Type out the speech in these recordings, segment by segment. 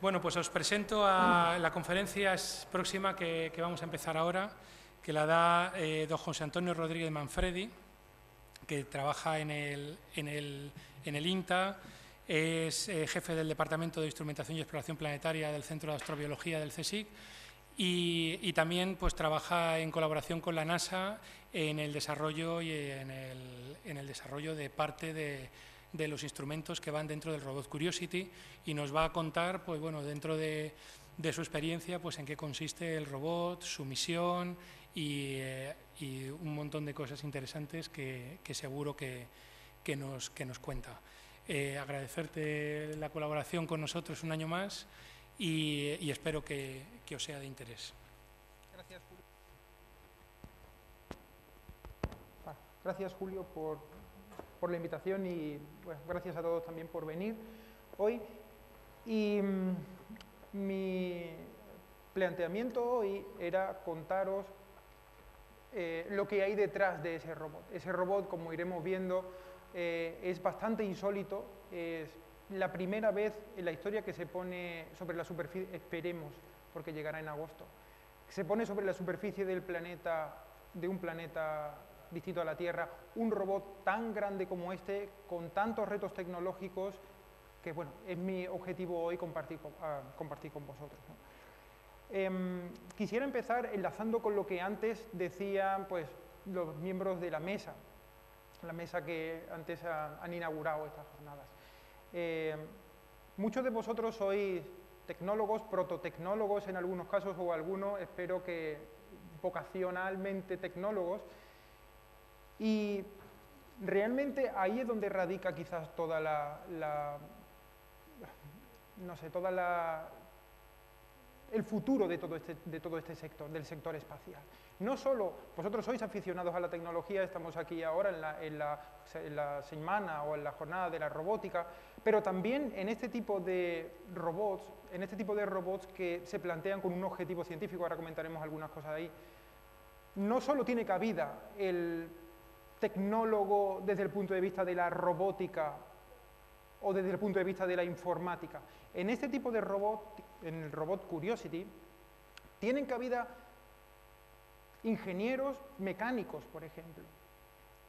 Bueno, pues os presento a la conferencia próxima que vamos a empezar ahora, que la da don José Antonio Rodríguez Manfredi, que trabaja en el INTA, es jefe del Departamento de Instrumentación y Exploración Planetaria del Centro de Astrobiología del CSIC y también pues, trabaja en colaboración con la NASA en el desarrollo y en el desarrollo de parte de los instrumentos que van dentro del robot Curiosity, y nos va a contar, pues bueno, dentro de su experiencia, pues en qué consiste el robot, su misión y un montón de cosas interesantes que seguro que nos cuenta. Agradecerte la colaboración con nosotros un año más y espero que os sea de interés. Gracias, Julio. Gracias, Julio, por la invitación y bueno, gracias a todos también por venir hoy. Y mi planteamiento hoy era contaros lo que hay detrás de ese robot. Ese robot, como iremos viendo, es bastante insólito. Es la primera vez en la historia que se pone sobre la superficie, esperemos, porque llegará en agosto, se pone sobre la superficie del planeta, de un planeta distinto a la Tierra, un robot tan grande como este, con tantos retos tecnológicos, que bueno, es mi objetivo hoy compartir con vosotros, ¿no? Quisiera empezar enlazando con lo que antes decían pues, los miembros de la mesa que antes han inaugurado estas jornadas. Muchos de vosotros sois tecnólogos, prototecnólogos en algunos casos, o algunos, espero que vocacionalmente tecnólogos, y realmente ahí es donde radica quizás toda el futuro de todo este sector, del sector espacial. No solo vosotros sois aficionados a la tecnología, estamos aquí ahora en la semana o en la jornada de la robótica, pero también en este tipo de robots, que se plantean con un objetivo científico, ahora comentaremos algunas cosas ahí. No solo tiene cabida el tecnólogo desde el punto de vista de la robótica o desde el punto de vista de la informática. En este tipo de robot, en el robot Curiosity, tienen cabida ingenieros mecánicos, por ejemplo.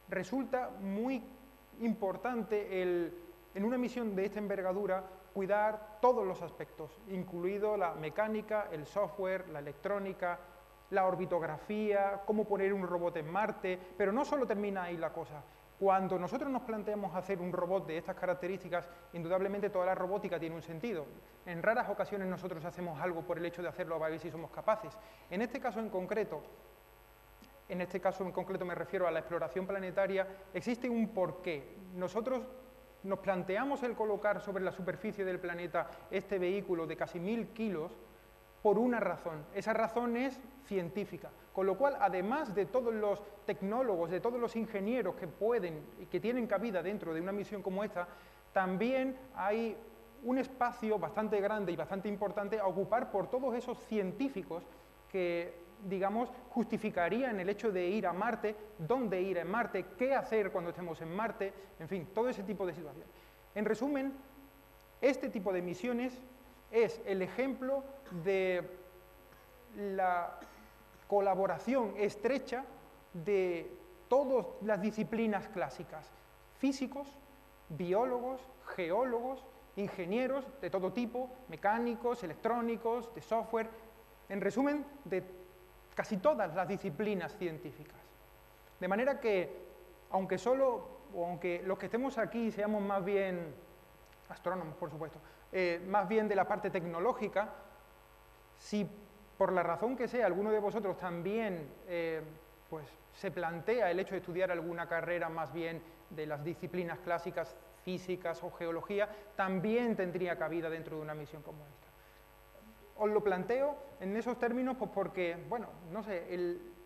Resulta muy importante en una misión de esta envergadura cuidar todos los aspectos, incluido la mecánica, el software, la electrónica, la orbitografía, cómo poner un robot en Marte, pero no solo termina ahí la cosa. Cuando nosotros nos planteamos hacer un robot de estas características, indudablemente toda la robótica tiene un sentido. En raras ocasiones nosotros hacemos algo por el hecho de hacerlo para ver si somos capaces. En este caso en concreto me refiero a la exploración planetaria, existe un porqué. Nosotros nos planteamos el colocar sobre la superficie del planeta este vehículo de casi 1000 kilos por una razón. Esa razón es científica. Con lo cual, además de todos los tecnólogos, de todos los ingenieros que pueden y que tienen cabida dentro de una misión como esta, también hay un espacio bastante grande y bastante importante a ocupar por todos esos científicos que, digamos, justificarían el hecho de ir a Marte, dónde ir en Marte, qué hacer cuando estemos en Marte, en fin, todo ese tipo de situaciones. En resumen, este tipo de misiones es el ejemplo de la colaboración estrecha de todas las disciplinas clásicas: físicos, biólogos, geólogos, ingenieros de todo tipo, mecánicos, electrónicos, de software, en resumen, de casi todas las disciplinas científicas. De manera que, aunque los que estemos aquí seamos más bien astrónomos, por supuesto, más bien de la parte tecnológica, si por la razón que sea alguno de vosotros también pues, se plantea el hecho de estudiar alguna carrera más bien de las disciplinas clásicas, físicas o geología, también tendría cabida dentro de una misión como esta. Os lo planteo en esos términos pues porque, bueno, no sé,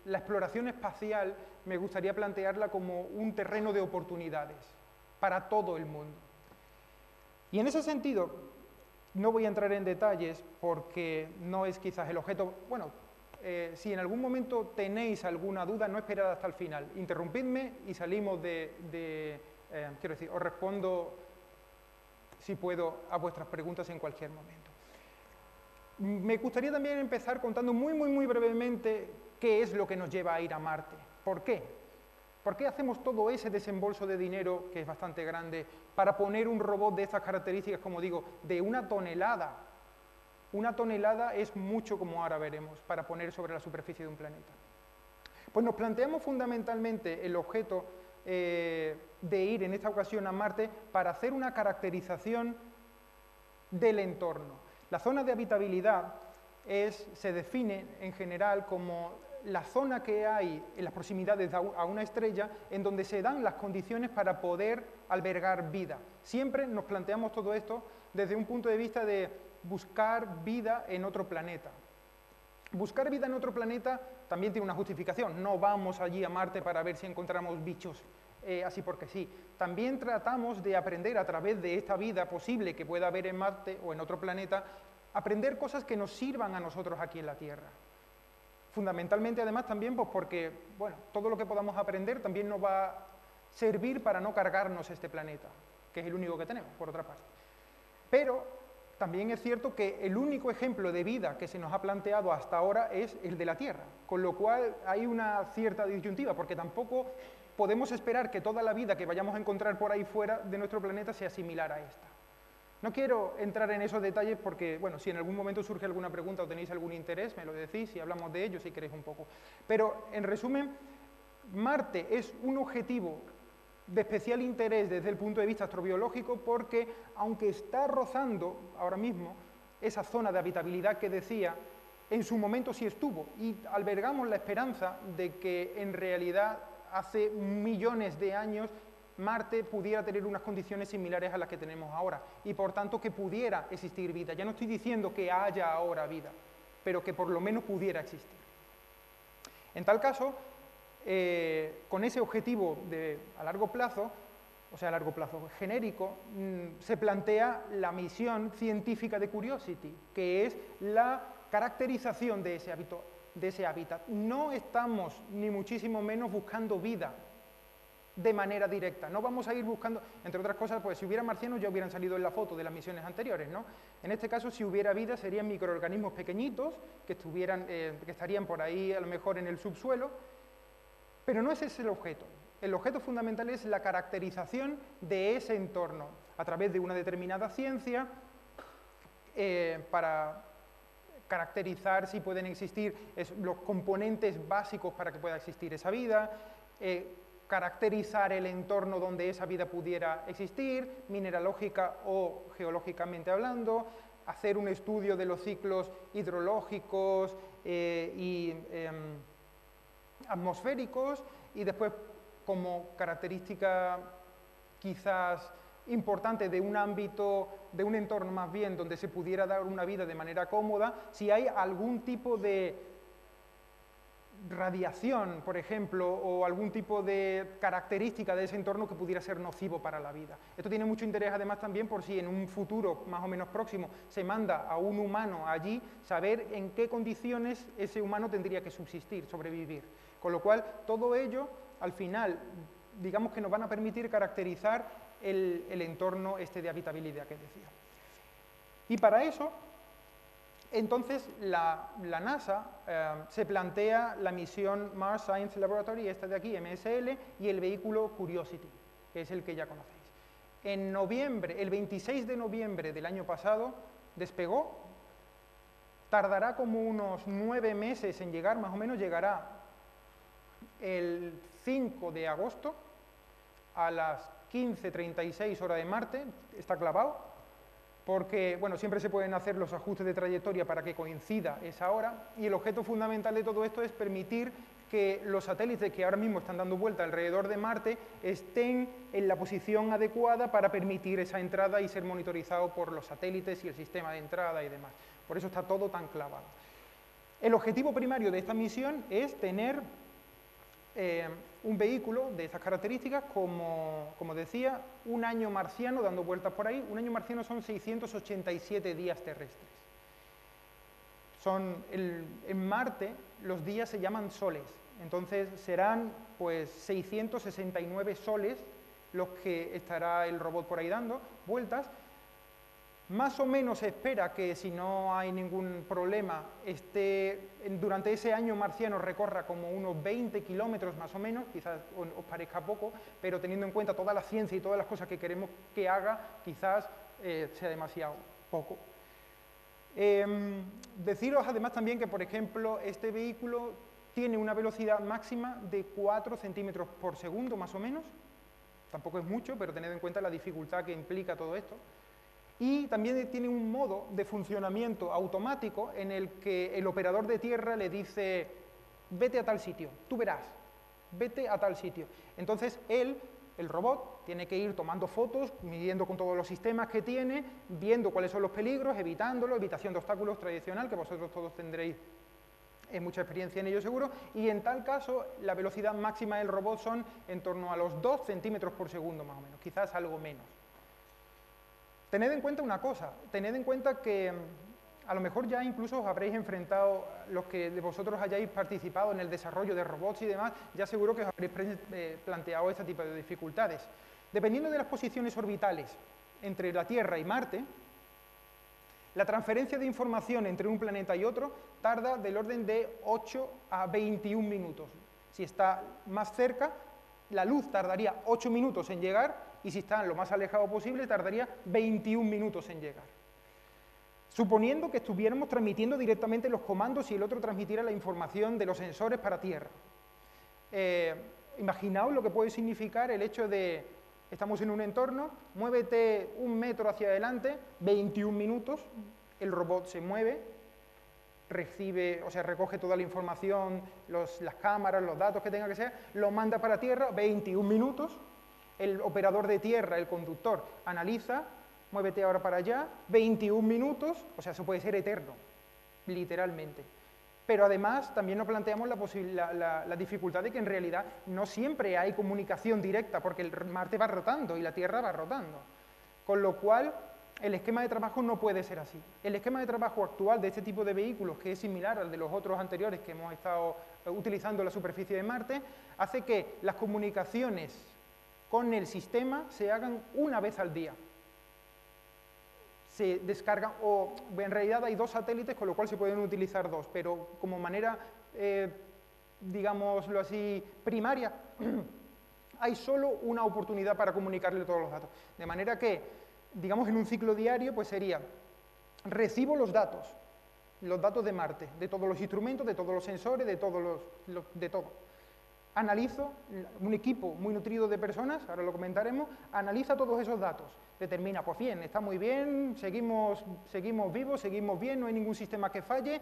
la exploración espacial me gustaría plantearla como un terreno de oportunidades para todo el mundo. Y en ese sentido, no voy a entrar en detalles porque no es quizás el objeto. Bueno, si en algún momento tenéis alguna duda, no esperad hasta el final. Interrumpidme y salimos quiero decir, os respondo, si puedo, a vuestras preguntas en cualquier momento. Me gustaría también empezar contando muy brevemente qué es lo que nos lleva a ir a Marte. ¿Por qué? ¿Por qué hacemos todo ese desembolso de dinero, que es bastante grande, para poner un robot de estas características, como digo, de 1 tonelada? 1 tonelada es mucho, como ahora veremos, para poner sobre la superficie de un planeta. Pues nos planteamos fundamentalmente el objeto de ir en esta ocasión a Marte para hacer una caracterización del entorno. La zona de habitabilidad se define en general como la zona que hay en las proximidades a una estrella en donde se dan las condiciones para poder albergar vida. Siempre nos planteamos todo esto desde un punto de vista de buscar vida en otro planeta. Buscar vida en otro planeta también tiene una justificación. No vamos allí a Marte para ver si encontramos bichos así porque sí. También tratamos de aprender a través de esta vida posible que pueda haber en Marte o en otro planeta, aprender cosas que nos sirvan a nosotros aquí en la Tierra. Fundamentalmente, además, también pues porque, bueno, todo lo que podamos aprender también nos va a servir para no cargarnos este planeta, que es el único que tenemos, por otra parte. Pero también es cierto que el único ejemplo de vida que se nos ha planteado hasta ahora es el de la Tierra, con lo cual hay una cierta disyuntiva, porque tampoco podemos esperar que toda la vida que vayamos a encontrar por ahí fuera de nuestro planeta sea similar a esta. No quiero entrar en esos detalles porque, bueno, si en algún momento surge alguna pregunta o tenéis algún interés, me lo decís y hablamos de ello si queréis un poco. Pero, en resumen, Marte es un objetivo de especial interés desde el punto de vista astrobiológico porque, aunque está rozando ahora mismo esa zona de habitabilidad que decía, en su momento sí estuvo y albergamos la esperanza de que en realidad hace millones de años Marte pudiera tener unas condiciones similares a las que tenemos ahora y por tanto que pudiera existir vida. Ya no estoy diciendo que haya ahora vida, pero que por lo menos pudiera existir. En tal caso, con ese objetivo a largo plazo, o sea, a largo plazo genérico, se plantea la misión científica de Curiosity, que es la caracterización de ese hábitat. No estamos, ni muchísimo menos, buscando vida de manera directa. No vamos a ir buscando, entre otras cosas, pues si hubiera marcianos ya hubieran salido en la foto de las misiones anteriores, ¿no? En este caso, si hubiera vida, serían microorganismos pequeñitos que estarían por ahí, a lo mejor en el subsuelo, pero no ese es el objeto. El objeto fundamental es la caracterización de ese entorno a través de una determinada ciencia para caracterizar si pueden existir los componentes básicos para que pueda existir esa vida, caracterizar el entorno donde esa vida pudiera existir, mineralógica o geológicamente hablando, hacer un estudio de los ciclos hidrológicos y atmosféricos, y después, como característica quizás importante de un ámbito, de un entorno más bien, donde se pudiera dar una vida de manera cómoda, si hay algún tipo de radiación, por ejemplo, o algún tipo de característica de ese entorno que pudiera ser nocivo para la vida. Esto tiene mucho interés además también por si en un futuro más o menos próximo se manda a un humano allí, saber en qué condiciones ese humano tendría que subsistir, sobrevivir. Con lo cual, todo ello, al final, digamos que nos van a permitir caracterizar el entorno de habitabilidad que decía. Y para eso, entonces, la NASA se plantea la misión Mars Science Laboratory, esta de aquí, MSL, y el vehículo Curiosity, que es el que ya conocéis. En noviembre, el 26 de noviembre del año pasado, despegó, tardará como unos 9 meses en llegar, más o menos llegará el 5 de agosto a las 15:36 hora de Marte, está clavado, porque, bueno, siempre se pueden hacer los ajustes de trayectoria para que coincida esa hora, y el objeto fundamental de todo esto es permitir que los satélites que ahora mismo están dando vuelta alrededor de Marte estén en la posición adecuada para permitir esa entrada y ser monitorizado por los satélites y el sistema de entrada y demás. Por eso está todo tan clavado. El objetivo primario de esta misión es tener un vehículo de estas características, como decía, un año marciano dando vueltas por ahí. Un año marciano son 687 días terrestres. En Marte los días se llaman soles, entonces serán pues 669 soles los que estará el robot por ahí dando vueltas. Más o menos se espera que, si no hay ningún problema, durante ese año marciano recorra como unos 20 kilómetros más o menos, quizás os parezca poco, pero teniendo en cuenta toda la ciencia y todas las cosas que queremos que haga, quizás sea demasiado poco. Deciros además también que, por ejemplo, este vehículo tiene una velocidad máxima de 4 centímetros por segundo, más o menos. Tampoco es mucho, pero tened en cuenta la dificultad que implica todo esto. Y también tiene un modo de funcionamiento automático en el que el operador de tierra le dice: vete a tal sitio, tú verás, vete a tal sitio. Entonces él, el robot, tiene que ir tomando fotos, midiendo con todos los sistemas que tiene, viendo cuáles son los peligros, evitándolo, evitación de obstáculos tradicional, que vosotros todos tendréis mucha experiencia en ello seguro, y en tal caso la velocidad máxima del robot son en torno a los 2 centímetros por segundo más o menos, quizás algo menos. Tened en cuenta una cosa, tened en cuenta que a lo mejor ya incluso os habréis enfrentado, los que de vosotros hayáis participado en el desarrollo de robots y demás, ya seguro que os habréis planteado este tipo de dificultades. Dependiendo de las posiciones orbitales entre la Tierra y Marte, la transferencia de información entre un planeta y otro tarda del orden de 8 a 21 minutos. Si está más cerca, la luz tardaría 8 minutos en llegar, y si está lo más alejado posible, tardaría 21 minutos en llegar. Suponiendo que estuviéramos transmitiendo directamente los comandos y el otro transmitiera la información de los sensores para Tierra. Imaginaos lo que puede significar el hecho de: estamos en un entorno, muévete 1 metro hacia adelante, 21 minutos, el robot se mueve, recibe, o sea, recoge toda la información, las cámaras, los datos que tenga que ser, lo manda para Tierra, 21 minutos, el operador de tierra, el conductor, analiza, muévete ahora para allá, 21 minutos, o sea, eso puede ser eterno, literalmente. Pero además también nos planteamos la dificultad de que en realidad no siempre hay comunicación directa, porque el Marte va rotando y la Tierra va rotando. Con lo cual, el esquema de trabajo no puede ser así. El esquema de trabajo actual de este tipo de vehículos, que es similar al de los otros anteriores que hemos estado utilizando en la superficie de Marte, hace que las comunicaciones con el sistema se hagan una vez al día. Se descargan, o en realidad hay 2 satélites, con lo cual se pueden utilizar 2, pero como manera, digámoslo así, primaria, hay solo una oportunidad para comunicarle todos los datos. De manera que, digamos, en un ciclo diario, pues sería: recibo los datos de Marte, de todos los instrumentos, de todos los sensores, de todo. Analizo, un equipo muy nutrido de personas, ahora lo comentaremos, analiza todos esos datos, determina, pues bien, está muy bien, seguimos vivos, seguimos bien, no hay ningún sistema que falle,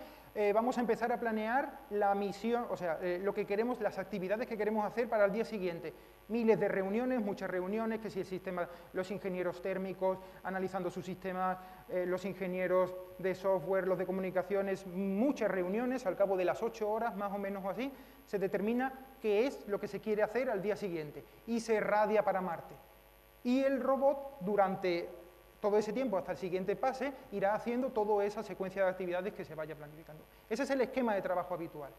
vamos a empezar a planear la misión, o sea, lo que queremos, las actividades que queremos hacer para el día siguiente. Miles de reuniones, muchas reuniones, que si el sistema, los ingenieros térmicos analizando sus sistemas, los ingenieros de software, los de comunicaciones, muchas reuniones, al cabo de las 8 horas, más o menos o así, se determina qué es lo que se quiere hacer al día siguiente y se radia para Marte. Y el robot, durante todo ese tiempo, hasta el siguiente pase, irá haciendo toda esa secuencia de actividades que se vaya planificando. Ese es el esquema de trabajo habitual.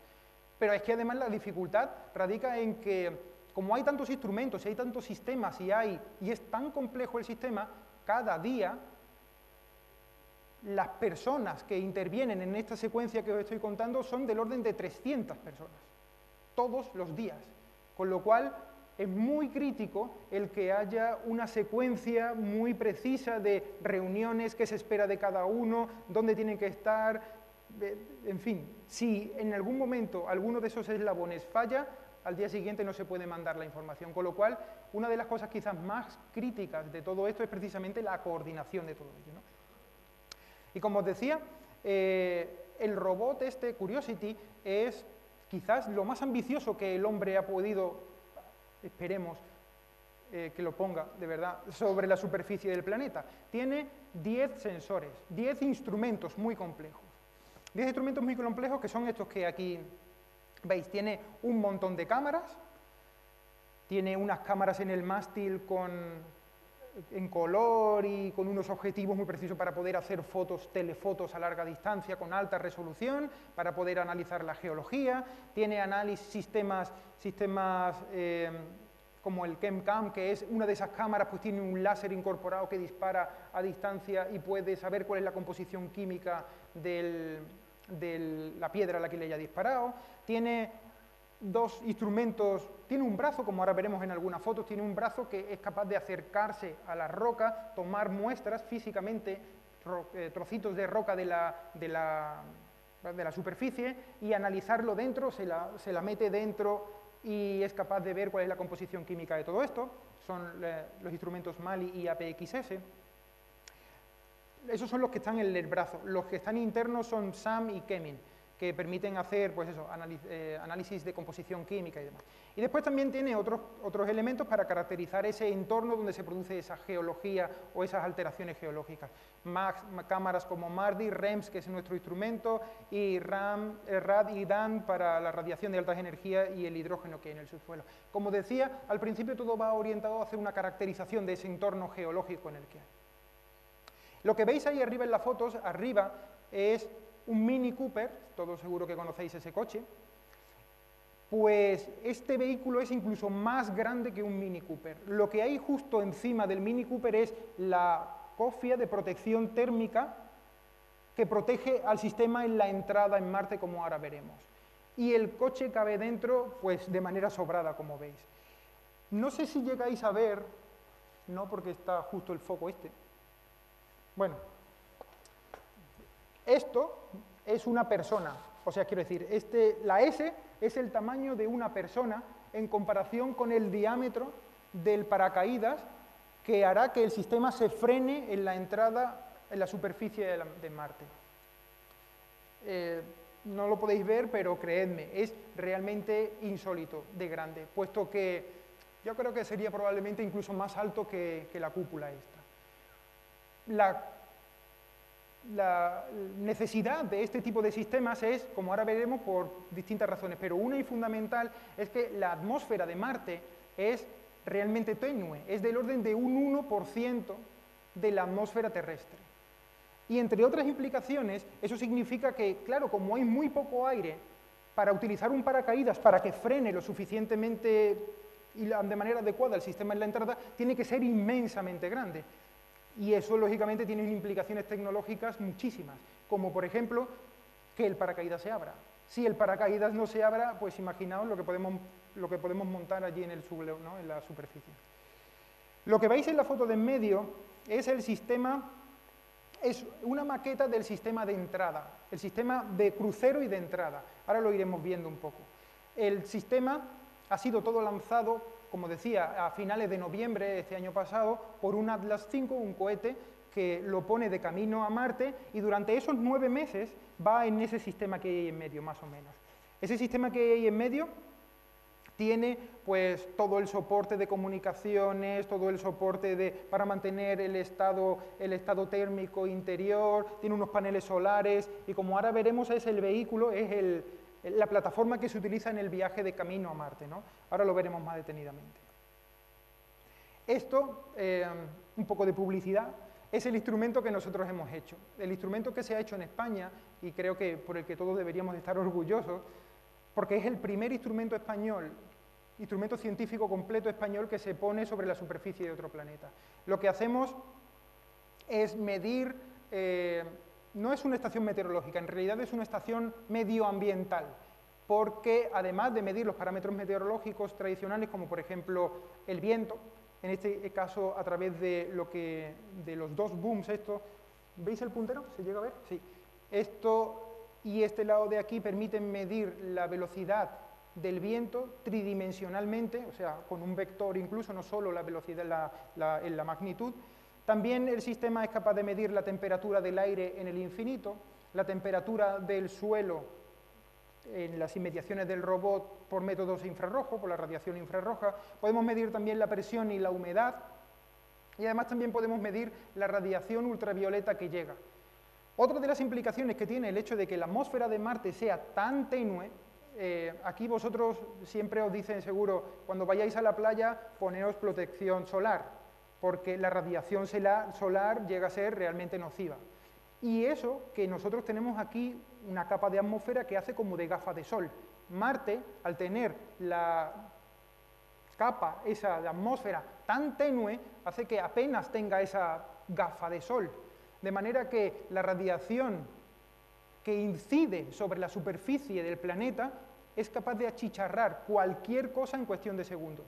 Pero es que además la dificultad radica en que, como hay tantos instrumentos, y hay tantos sistemas, y es tan complejo el sistema, cada día las personas que intervienen en esta secuencia que os estoy contando son del orden de 300 personas, todos los días, con lo cual es muy crítico el que haya una secuencia muy precisa de reuniones, qué se espera de cada uno, dónde tienen que estar, en fin, si en algún momento alguno de esos eslabones falla, al día siguiente no se puede mandar la información, con lo cual una de las cosas quizás más críticas de todo esto es precisamente la coordinación de todo ello, ¿no? Y como os decía, el robot Curiosity es quizás lo más ambicioso que el hombre ha podido, esperemos que lo ponga de verdad, sobre la superficie del planeta. Tiene 10 sensores, 10 instrumentos muy complejos. 10 instrumentos muy complejos que son estos que aquí veis. Tiene un montón de cámaras, tiene unas cámaras en el mástil en color y con unos objetivos muy precisos para poder hacer telefotos a larga distancia con alta resolución, para poder analizar la geología, tiene sistemas como el ChemCam, que es una de esas cámaras, pues tiene un láser incorporado que dispara a distancia y puede saber cuál es la composición química de la piedra a la que le haya disparado. Tiene dos instrumentos, tiene un brazo, como ahora veremos en algunas fotos, tiene un brazo que es capaz de acercarse a la roca, tomar muestras físicamente, trocitos de roca de la superficie y analizarlo dentro, se la mete dentro y es capaz de ver cuál es la composición química de todo esto. Son los instrumentos MALI y APXS. Esos son los que están en el brazo. Los que están internos son SAM y CHEMIN, que permiten hacer, pues eso, análisis de composición química y demás. Y después también tiene otros elementos para caracterizar ese entorno donde se produce esa geología o esas alteraciones geológicas. Cámaras como MARDI, REMS, que es nuestro instrumento, y RAD y DAN para la radiación de altas energías y el hidrógeno que hay en el subsuelo. Como decía, al principio todo va orientado a hacer una caracterización de ese entorno geológico en el que hay. Lo que veis ahí arriba en las fotos, arriba es un Mini Cooper, todos seguro que conocéis ese coche. Pues este vehículo es incluso más grande que un Mini Cooper. Lo que hay justo encima del Mini Cooper es la cofia de protección térmica que protege al sistema en la entrada en Marte, como ahora veremos. Y el coche cabe dentro, pues de manera sobrada, como veis. No sé si llegáis a ver, no porque está justo el foco este. Bueno, esto es una persona, o sea, quiero decir, la S es el tamaño de una persona en comparación con el diámetro del paracaídas que hará que el sistema se frene en la entrada en la superficie de Marte. No lo podéis ver, pero creedme, es realmente insólito de grande, puesto que yo creo que sería probablemente incluso más alto que la cúpula esta. La necesidad de este tipo de sistemas es, como ahora veremos, por distintas razones, pero una y fundamental es que la atmósfera de Marte es realmente tenue, es del orden de un 1% de la atmósfera terrestre. Y entre otras implicaciones, eso significa que, claro, como hay muy poco aire, para utilizar un paracaídas para que frene lo suficientemente y de manera adecuada el sistema en la entrada, tiene que ser inmensamente grande. Y eso, lógicamente, tiene implicaciones tecnológicas muchísimas, como, por ejemplo, que el paracaídas se abra. Si el paracaídas no se abra, pues imaginaos lo que podemos montar allí en el suelo, ¿no?, en la superficie. Lo que veis en la foto de en medio es el sistema, es una maqueta del sistema de entrada, el sistema de crucero y de entrada. Ahora lo iremos viendo un poco. El sistema ha sido todo lanzado, como decía, a finales de noviembre de este año pasado, por un Atlas V, un cohete que lo pone de camino a Marte, y durante esos 9 meses va en ese sistema que hay en medio, más o menos. Ese sistema que hay en medio tiene pues todo el soporte de comunicaciones, todo el soporte para mantener el estado térmico interior, tiene unos paneles solares, y como ahora veremos es el vehículo, es la plataforma que se utiliza en el viaje de camino a Marte, ¿no? Ahora lo veremos más detenidamente. Esto, un poco de publicidad, es el instrumento que nosotros hemos hecho. El instrumento que se ha hecho en España, y creo que por el que todos deberíamos estar orgullosos, porque es el primer instrumento español, instrumento científico completo español que se pone sobre la superficie de otro planeta. Lo que hacemos es medir, no es una estación meteorológica, en realidad es una estación medioambiental, porque además de medir los parámetros meteorológicos tradicionales, como por ejemplo el viento, en este caso a través de los dos booms estos, ¿veis el puntero? ¿Se llega a ver? Sí. Esto y este lado de aquí permiten medir la velocidad del viento tridimensionalmente, o sea, con un vector incluso, no solo la velocidad en la magnitud. También el sistema es capaz de medir la temperatura del aire en el infinito, la temperatura del suelo en las inmediaciones del robot por métodos infrarrojos, por la radiación infrarroja. Podemos medir también la presión y la humedad, y además también podemos medir la radiación ultravioleta que llega. Otra de las implicaciones que tiene el hecho de que la atmósfera de Marte sea tan tenue, aquí vosotros siempre os dicen seguro, cuando vayáis a la playa, poneos protección solar, porque la radiación solar llega a ser realmente nociva. Y eso que nosotros tenemos aquí una capa de atmósfera que hace como de gafa de sol. Marte, al tener la capa, esa atmósfera tan tenue, hace que apenas tenga esa gafa de sol. De manera que la radiación que incide sobre la superficie del planeta es capaz de achicharrar cualquier cosa en cuestión de segundos.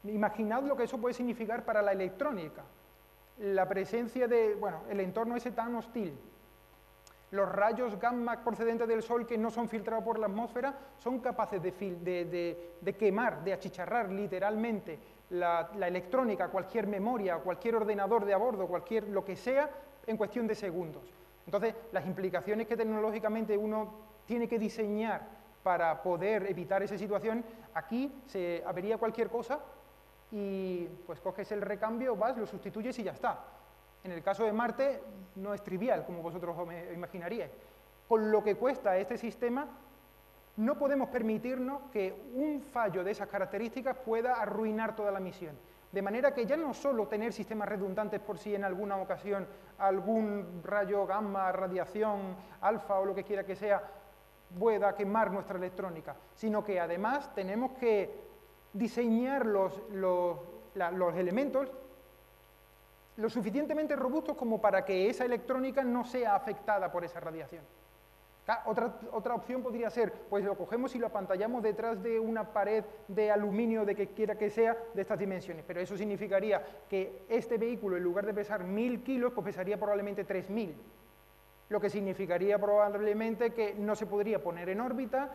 Imaginad lo que eso puede significar para la electrónica. La presencia de, bueno, el entorno ese tan hostil. Los rayos gamma procedentes del Sol que no son filtrados por la atmósfera son capaces de quemar, de achicharrar literalmente la electrónica, cualquier memoria, cualquier ordenador de a bordo, cualquier lo que sea, en cuestión de segundos. Entonces, las implicaciones que tecnológicamente uno tiene que diseñar para poder evitar esa situación, aquí se avería cualquier cosa y pues coges el recambio, vas, lo sustituyes y ya está. En el caso de Marte no es trivial, como vosotros os imaginaríais. Con lo que cuesta este sistema, no podemos permitirnos que un fallo de esas características pueda arruinar toda la misión. De manera que ya no solo tener sistemas redundantes por si en alguna ocasión algún rayo gamma, radiación, alfa o lo que quiera que sea, pueda quemar nuestra electrónica, sino que además tenemos que diseñar los elementos lo suficientemente robustos como para que esa electrónica no sea afectada por esa radiación. Otra opción podría ser, pues lo cogemos y lo apantallamos detrás de una pared de aluminio de que quiera que sea de estas dimensiones, pero eso significaría que este vehículo, en lugar de pesar 1000 kilos, pues pesaría probablemente 3000, lo que significaría probablemente que no se podría poner en órbita,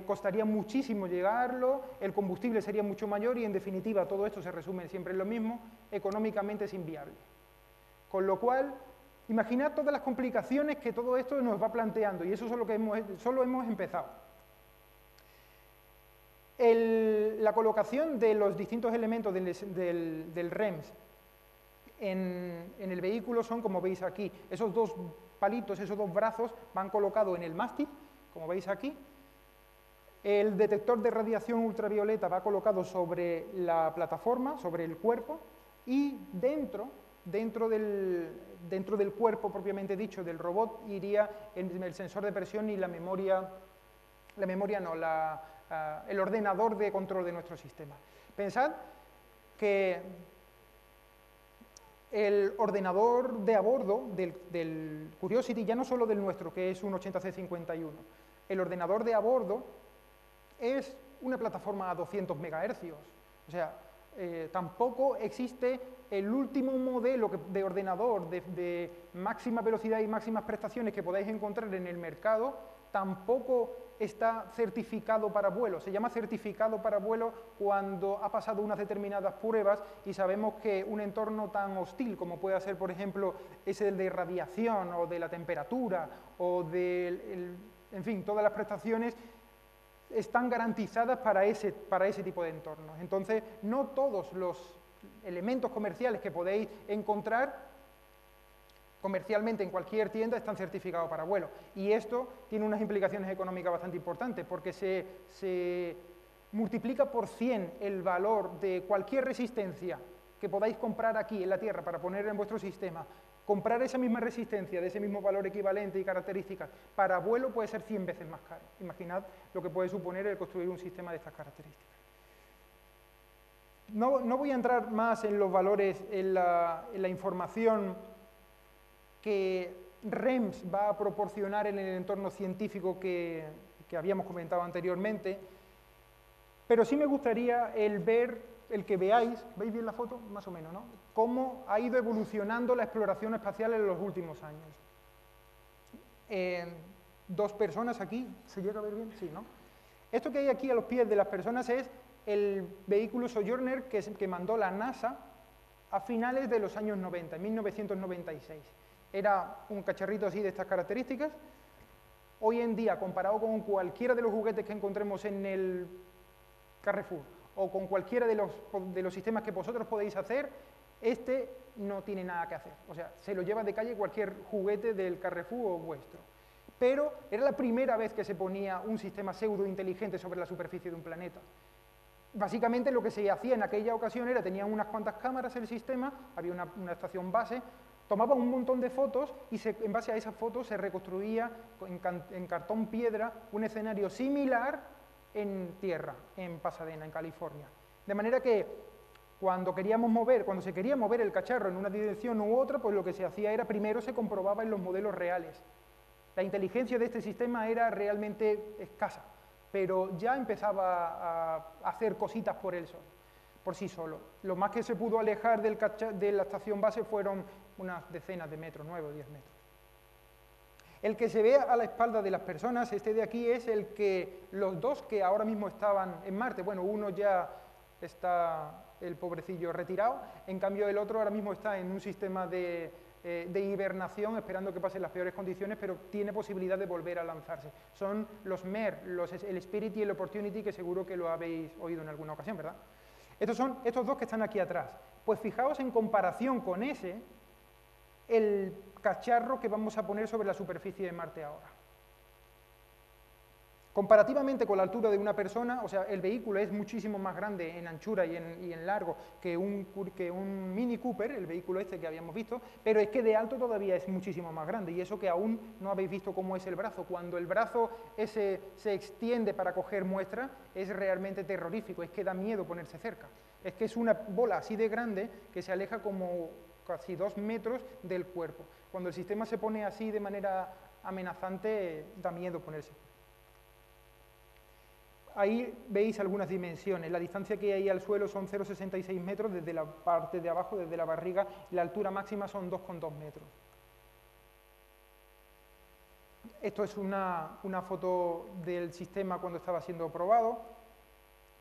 costaría muchísimo llegarlo, el combustible sería mucho mayor y en definitiva todo esto se resume siempre en lo mismo, económicamente es inviable. Con lo cual, imaginad todas las complicaciones que todo esto nos va planteando, y eso es lo que solo hemos empezado. La colocación de los distintos elementos del REMS en el vehículo son, como veis aquí, esos dos palitos, esos dos brazos van colocados en el mástil, como veis aquí. El detector de radiación ultravioleta va colocado sobre la plataforma, sobre el cuerpo, y dentro del cuerpo propiamente dicho del robot iría el sensor de presión y el ordenador de control de nuestro sistema. Pensad que el ordenador de a bordo del Curiosity, ya no solo del nuestro, que es un 80C51, el ordenador de a bordo es una plataforma a 200 MHz, o sea, tampoco existe el último modelo de ordenador de máxima velocidad y máximas prestaciones que podáis encontrar en el mercado, tampoco está certificado para vuelo. Se llama certificado para vuelo cuando ha pasado unas determinadas pruebas y sabemos que un entorno tan hostil como puede ser, por ejemplo, ese de radiación o de la temperatura o en fin, todas las prestaciones están garantizadas para ese tipo de entornos. Entonces, no todos los elementos comerciales que podéis encontrar comercialmente en cualquier tienda están certificados para vuelo. Y esto tiene unas implicaciones económicas bastante importantes, porque se multiplica por 100 el valor de cualquier resistencia que podáis comprar aquí en la Tierra para poner en vuestro sistema. Comprar esa misma resistencia de ese mismo valor equivalente y características para vuelo puede ser 100 veces más caro. Imaginad lo que puede suponer el construir un sistema de estas características. No voy a entrar más en los valores, en la información que REMS va a proporcionar en el entorno científico que habíamos comentado anteriormente, pero sí me gustaría el que veáis, ¿veis bien la foto? Más o menos, ¿no? Cómo ha ido evolucionando la exploración espacial en los últimos años. Dos personas aquí, ¿se llega a ver bien? Sí, ¿no? Esto que hay aquí a los pies de las personas es el vehículo Sojourner que mandó la NASA a finales de los años 90, en 1996. Era un cacharrito así de estas características. Hoy en día, comparado con cualquiera de los juguetes que encontremos en el Carrefour o con cualquiera de los sistemas que vosotros podéis hacer, este no tiene nada que hacer. O sea, se lo lleva de calle cualquier juguete del Carrefour o vuestro. Pero era la primera vez que se ponía un sistema pseudo-inteligente sobre la superficie de un planeta. Básicamente lo que se hacía en aquella ocasión era, tenían unas cuantas cámaras el sistema, había una estación base, tomaban un montón de fotos y en base a esas fotos se reconstruía en cartón piedra un escenario similar en tierra, en Pasadena, en California. De manera que cuando se quería mover el cacharro en una dirección u otra, pues lo que se hacía era primero se comprobaba en los modelos reales. La inteligencia de este sistema era realmente escasa, pero ya empezaba a hacer cositas por sí solo. Lo más que se pudo alejar de la estación base fueron unas decenas de metros, 9 o 10 metros. El que se ve a la espalda de las personas, este de aquí, es los dos que ahora mismo estaban en Marte. Bueno, uno ya está, el pobrecillo, retirado, en cambio el otro ahora mismo está en un sistema de hibernación, esperando que pasen las peores condiciones, pero tiene posibilidad de volver a lanzarse. Son los MER, el Spirit y el Opportunity, que seguro que lo habéis oído en alguna ocasión, ¿verdad? Estos son estos dos que están aquí atrás. Pues fijaos en comparación con el cacharro que vamos a poner sobre la superficie de Marte ahora. Comparativamente con la altura de una persona, o sea, el vehículo es muchísimo más grande en anchura y en largo que un Mini Cooper, el vehículo este que habíamos visto, pero es que de alto todavía es muchísimo más grande, y eso que aún no habéis visto cómo es el brazo. Cuando el brazo ese se extiende para coger muestras, es realmente terrorífico, es que da miedo ponerse cerca. Es que es una bola así de grande que se aleja como casi 2 metros del cuerpo. Cuando el sistema se pone así de manera amenazante, da miedo ponerse. Ahí veis algunas dimensiones. La distancia que hay al suelo son 0,66 metros desde la parte de abajo, desde la barriga, y la altura máxima son 2,2 metros. Esto es una foto del sistema cuando estaba siendo probado.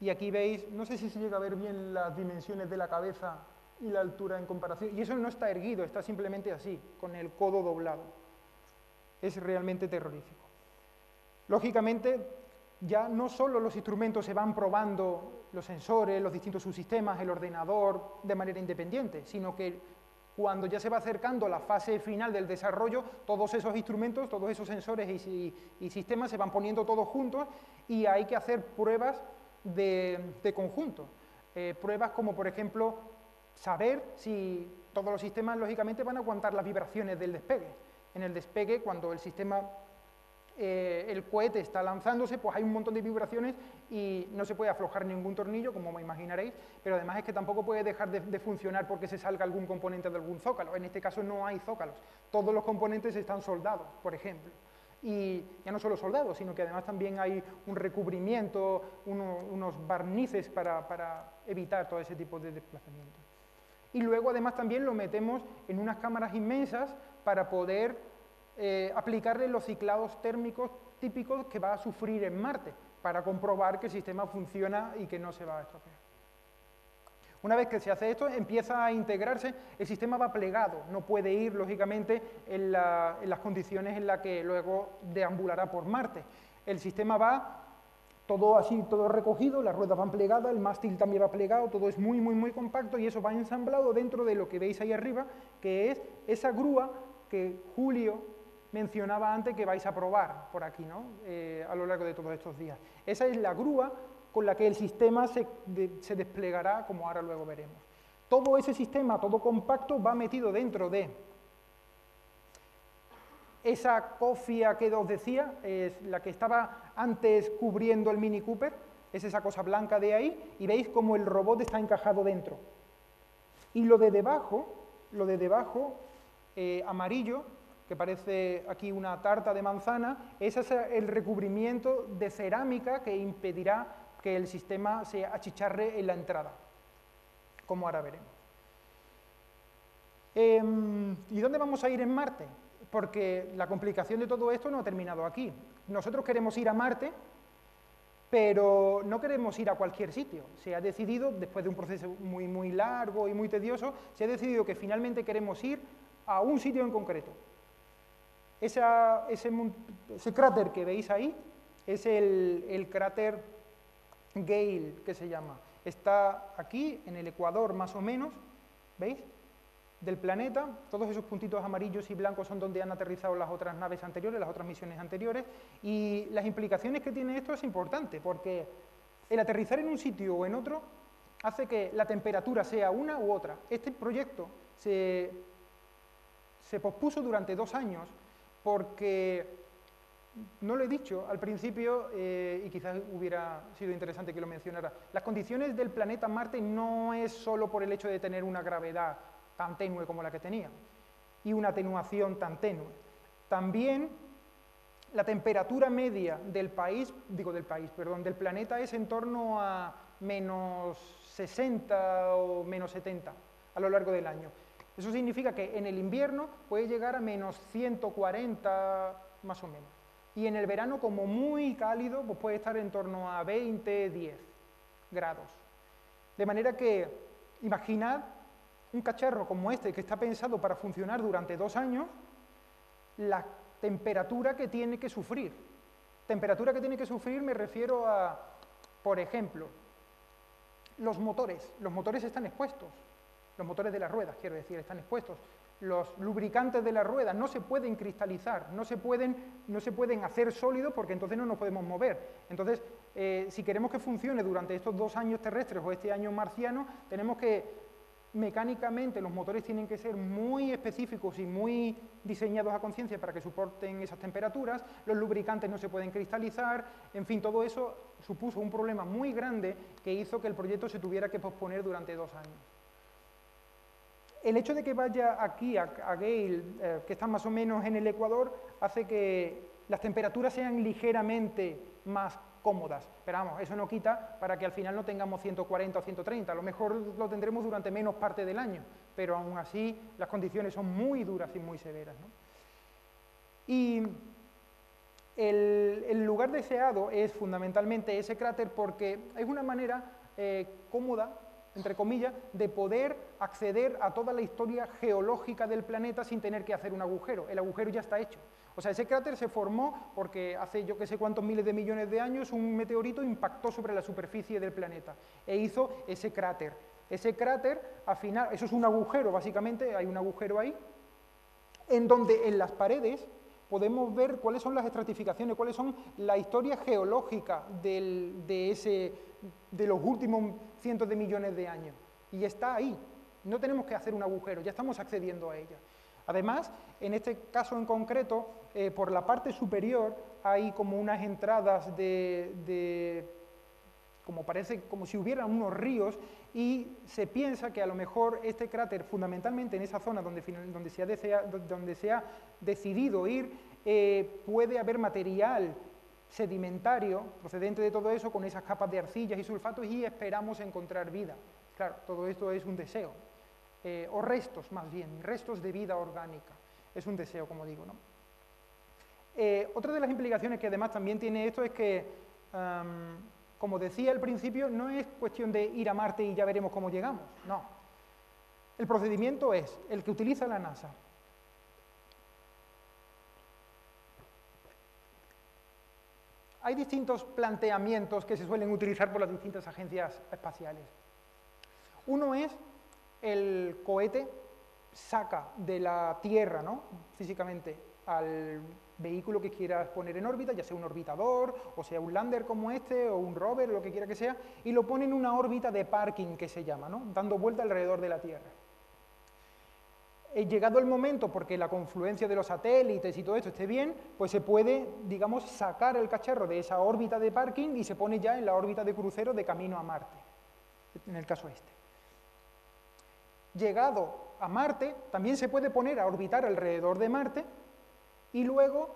Y aquí veis, no sé si se llega a ver bien las dimensiones de la cabeza y la altura en comparación. Y eso no está erguido, está simplemente así, con el codo doblado. Es realmente terrorífico. Lógicamente, ya no solo los instrumentos se van probando, los sensores, los distintos subsistemas, el ordenador, de manera independiente, sino que cuando ya se va acercando la fase final del desarrollo, todos esos instrumentos, todos esos sensores y sistemas se van poniendo todos juntos y hay que hacer pruebas de conjunto. Pruebas como, por ejemplo, saber si todos los sistemas, lógicamente, van a aguantar las vibraciones del despegue. En el despegue, cuando el sistema... el cohete está lanzándose, pues hay un montón de vibraciones y no se puede aflojar ningún tornillo, como me imaginaréis, pero además es que tampoco puede dejar de funcionar porque se salga algún componente de algún zócalo. En este caso no hay zócalos, todos los componentes están soldados, por ejemplo. Y ya no solo soldados, sino que además también hay un recubrimiento, unos barnices para evitar todo ese tipo de desplazamientos. Y luego además también lo metemos en unas cámaras inmensas para poder aplicarle los ciclados térmicos típicos que va a sufrir en Marte, para comprobar que el sistema funciona y que no se va a estropear. Una vez que se hace esto, empieza a integrarse, el sistema va plegado, no puede ir, lógicamente, en las condiciones en las que luego deambulará por Marte. El sistema va todo así, todo recogido, las ruedas van plegadas, el mástil también va plegado, todo es muy, muy, muy compacto y eso va ensamblado dentro de lo que veis ahí arriba, que es esa grúa que Julio mencionaba antes que vais a probar por aquí, ¿no? A lo largo de todos estos días. Esa es la grúa con la que el sistema se desplegará, como ahora luego veremos. Todo ese sistema, todo compacto, va metido dentro de esa cofia que os decía, es la que estaba antes cubriendo el Mini Cooper, es esa cosa blanca de ahí, y veis cómo el robot está encajado dentro. Y lo de debajo, amarillo, que parece aquí una tarta de manzana, ese es el recubrimiento de cerámica que impedirá que el sistema se achicharre en la entrada, como ahora veremos. ¿Y dónde vamos a ir en Marte? Porque la complicación de todo esto no ha terminado aquí. Nosotros queremos ir a Marte, pero no queremos ir a cualquier sitio. Se ha decidido, después de un proceso muy, muy largo y muy tedioso, se ha decidido que finalmente queremos ir a un sitio en concreto. Ese cráter que veis ahí es el cráter Gale, que se llama. Está aquí, en el ecuador más o menos, ¿veis?, del planeta. Todos esos puntitos amarillos y blancos son donde han aterrizado las otras naves anteriores, las otras misiones anteriores, y las implicaciones que tiene esto es importante, porque el aterrizar en un sitio o en otro hace que la temperatura sea una u otra. Este proyecto se pospuso durante 2 años porque No lo he dicho al principio y quizás hubiera sido interesante que lo mencionara. Las condiciones del planeta Marte no es solo por el hecho de tener una gravedad tan tenue como la que tenía y una atenuación tan tenue. También la temperatura media del planeta es en torno a menos 60 o menos 70 a lo largo del año. Eso significa que en el invierno puede llegar a menos 140 más o menos. Y en el verano, como muy cálido, pues puede estar en torno a 20, 10 grados. De manera que, imaginad un cacharro como este, que está pensado para funcionar durante 2 años, la temperatura que tiene que sufrir. Temperatura que tiene que sufrir me refiero a, por ejemplo, los motores. Los motores están expuestos. Los motores de las ruedas, quiero decir, están expuestos. Los lubricantes de las ruedas no se pueden cristalizar, no se pueden hacer sólidos porque entonces no nos podemos mover. Entonces, si queremos que funcione durante estos 2 años terrestres o este año marciano, tenemos que, mecánicamente, los motores tienen que ser muy específicos y muy diseñados a conciencia para que soporten esas temperaturas, los lubricantes no se pueden cristalizar, en fin, todo eso supuso un problema muy grande que hizo que el proyecto se tuviera que posponer durante 2 años. El hecho de que vaya aquí a Gale, que está más o menos en el Ecuador, hace que las temperaturas sean ligeramente más cómodas. Pero vamos, eso no quita para que al final no tengamos 140 o 130. A lo mejor lo tendremos durante menos parte del año, pero aún así las condiciones son muy duras y muy severas, ¿no? Y el lugar deseado es fundamentalmente ese cráter porque es una manera cómoda, entre comillas, de poder acceder a toda la historia geológica del planeta sin tener que hacer un agujero. El agujero ya está hecho. O sea, ese cráter se formó porque hace yo que sé cuántos miles de millones de años un meteorito impactó sobre la superficie del planeta e hizo ese cráter. Ese cráter, al final, eso es un agujero, básicamente, hay un agujero ahí, en donde en las paredes podemos ver cuáles son las estratificaciones, cuáles son la historia geológica de los últimos cientos de millones de años. Y está ahí, no tenemos que hacer un agujero, ya estamos accediendo a ella. Además, en este caso en concreto, por la parte superior hay como unas entradas como si hubieran unos ríos, y se piensa que a lo mejor este cráter, fundamentalmente en esa zona donde se ha decidido ir, puede haber material sedimentario procedente de todo eso, con esas capas de arcillas y sulfatos, y esperamos encontrar vida. Claro, todo esto es un deseo, o restos más bien, restos de vida orgánica. Es un deseo, como digo, ¿no? Otra de las implicaciones que además también tiene esto es que, como decía al principio, no es cuestión de ir a Marte y ya veremos cómo llegamos, no. El procedimiento es el que utiliza la NASA. Hay distintos planteamientos que se suelen utilizar por las distintas agencias espaciales. Uno es el cohete saca de la Tierra, ¿no?, físicamente, al vehículo que quieras poner en órbita, ya sea un orbitador, o sea un lander como este, o un rover, lo que quiera que sea, y lo pone en una órbita de parking, que se llama, ¿no?, dando vuelta alrededor de la Tierra. Llegado el momento, porque la confluencia de los satélites y todo esto esté bien, pues se puede, digamos, sacar el cacharro de esa órbita de parking y se pone ya en la órbita de crucero de camino a Marte, en el caso este. Llegado a Marte, también se puede poner a orbitar alrededor de Marte, y luego,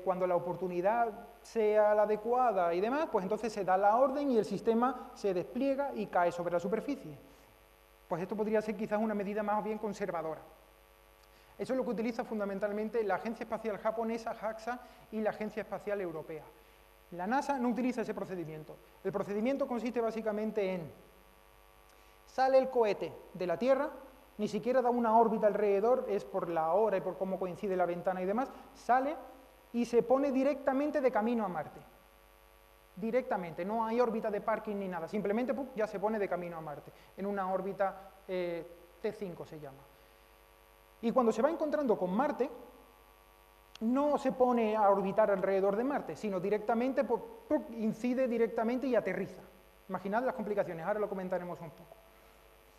cuando la oportunidad sea la adecuada y demás, pues entonces se da la orden y el sistema se despliega y cae sobre la superficie. Pues esto podría ser quizás una medida más bien conservadora. Eso es lo que utiliza fundamentalmente la Agencia Espacial Japonesa, JAXA, y la Agencia Espacial Europea. La NASA no utiliza ese procedimiento. El procedimiento consiste básicamente en: sale el cohete de la Tierra, ni siquiera da una órbita alrededor, es por la hora y por cómo coincide la ventana y demás, sale y se pone directamente de camino a Marte. Directamente, no hay órbita de parking ni nada, simplemente ya se pone de camino a Marte, en una órbita T5 se llama. Y cuando se va encontrando con Marte, no se pone a orbitar alrededor de Marte, sino directamente incide directamente y aterriza. Imaginad las complicaciones, ahora lo comentaremos un poco.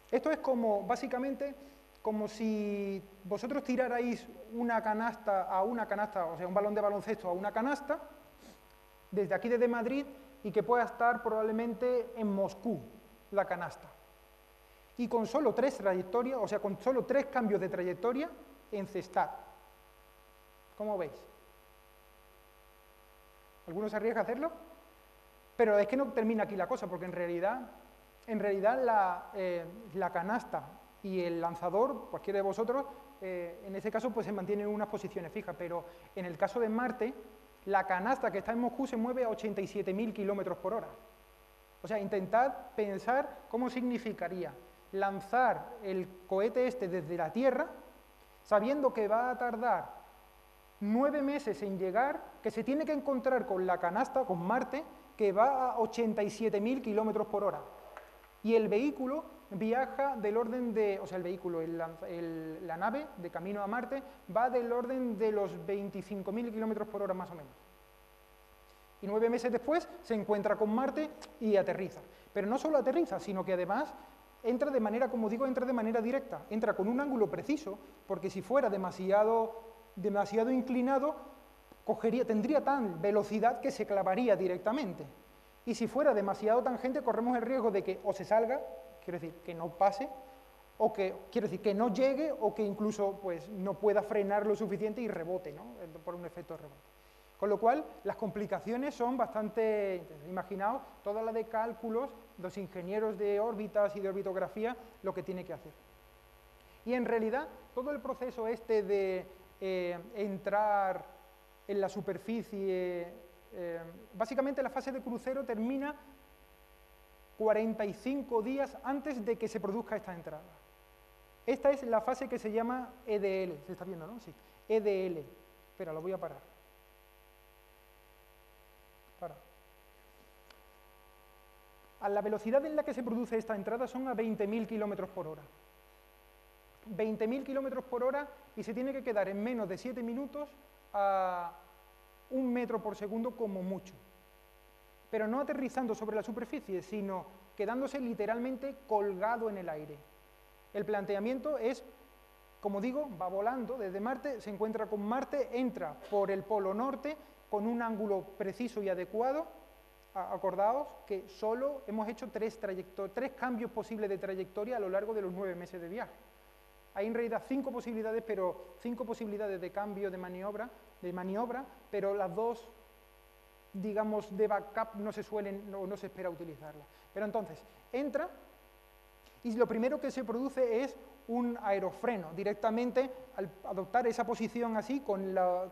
Esto es como, básicamente, como si vosotros tirarais una canasta a una canasta, o sea, un balón de baloncesto a una canasta, desde aquí, desde Madrid, y que pueda estar probablemente en Moscú, la canasta. Y con solo 3 trayectorias, o sea, con solo 3 cambios de trayectoria, encestar. ¿Cómo veis? ¿Alguno se arriesga a hacerlo? Pero es que no termina aquí la cosa, porque en realidad la canasta y el lanzador, cualquiera de vosotros, en ese caso pues se mantienen en unas posiciones fijas, pero en el caso de Marte, la canasta que está en Moscú se mueve a 87.000 kilómetros por hora. O sea, intentad pensar cómo significaría lanzar el cohete este desde la Tierra, sabiendo que va a tardar 9 meses en llegar, que se tiene que encontrar con la canasta, con Marte, que va a 87.000 kilómetros por hora. Y el vehículo viaja del orden de, o sea, el vehículo, la nave de camino a Marte, va del orden de los 25.000 kilómetros por hora más o menos. Y 9 meses después se encuentra con Marte y aterriza. Pero no solo aterriza, sino que además entra de manera, como digo, entra de manera directa. Entra con un ángulo preciso, porque si fuera demasiado inclinado, tendría tal velocidad que se clavaría directamente. Y si fuera demasiado tangente, corremos el riesgo de que o se salga, quiero decir, que no pase, o que, quiero decir, que no llegue, o que incluso pues, no pueda frenar lo suficiente y rebote, ¿no? Por un efecto de rebote. Con lo cual, las complicaciones son bastante, imaginaos, toda la de cálculos, los ingenieros de órbitas y de orbitografía, lo que tiene que hacer. Y en realidad, todo el proceso este de entrar en la superficie, básicamente la fase de crucero termina 45 días antes de que se produzca esta entrada. Esta es la fase que se llama EDL, se está viendo, ¿no? Sí, EDL. Espera, lo voy a parar. A la velocidad en la que se produce esta entrada son a 20.000 kilómetros por hora. 20.000 kilómetros por hora y se tiene que quedar en menos de 7 minutos a 1 metro por segundo como mucho. Pero no aterrizando sobre la superficie, sino quedándose literalmente colgado en el aire. El planteamiento es, como digo, va volando desde Marte, se encuentra con Marte, entra por el polo norte con un ángulo preciso y adecuado. Acordaos que solo hemos hecho 3 cambios posibles de trayectoria a lo largo de los 9 meses de viaje. Hay en realidad 5 posibilidades, pero 5 posibilidades de cambio de maniobra, pero las 2, digamos, de backup no se espera utilizarlas. Pero entonces, entra y lo primero que se produce es un aerofreno. Directamente, al adoptar esa posición así, con la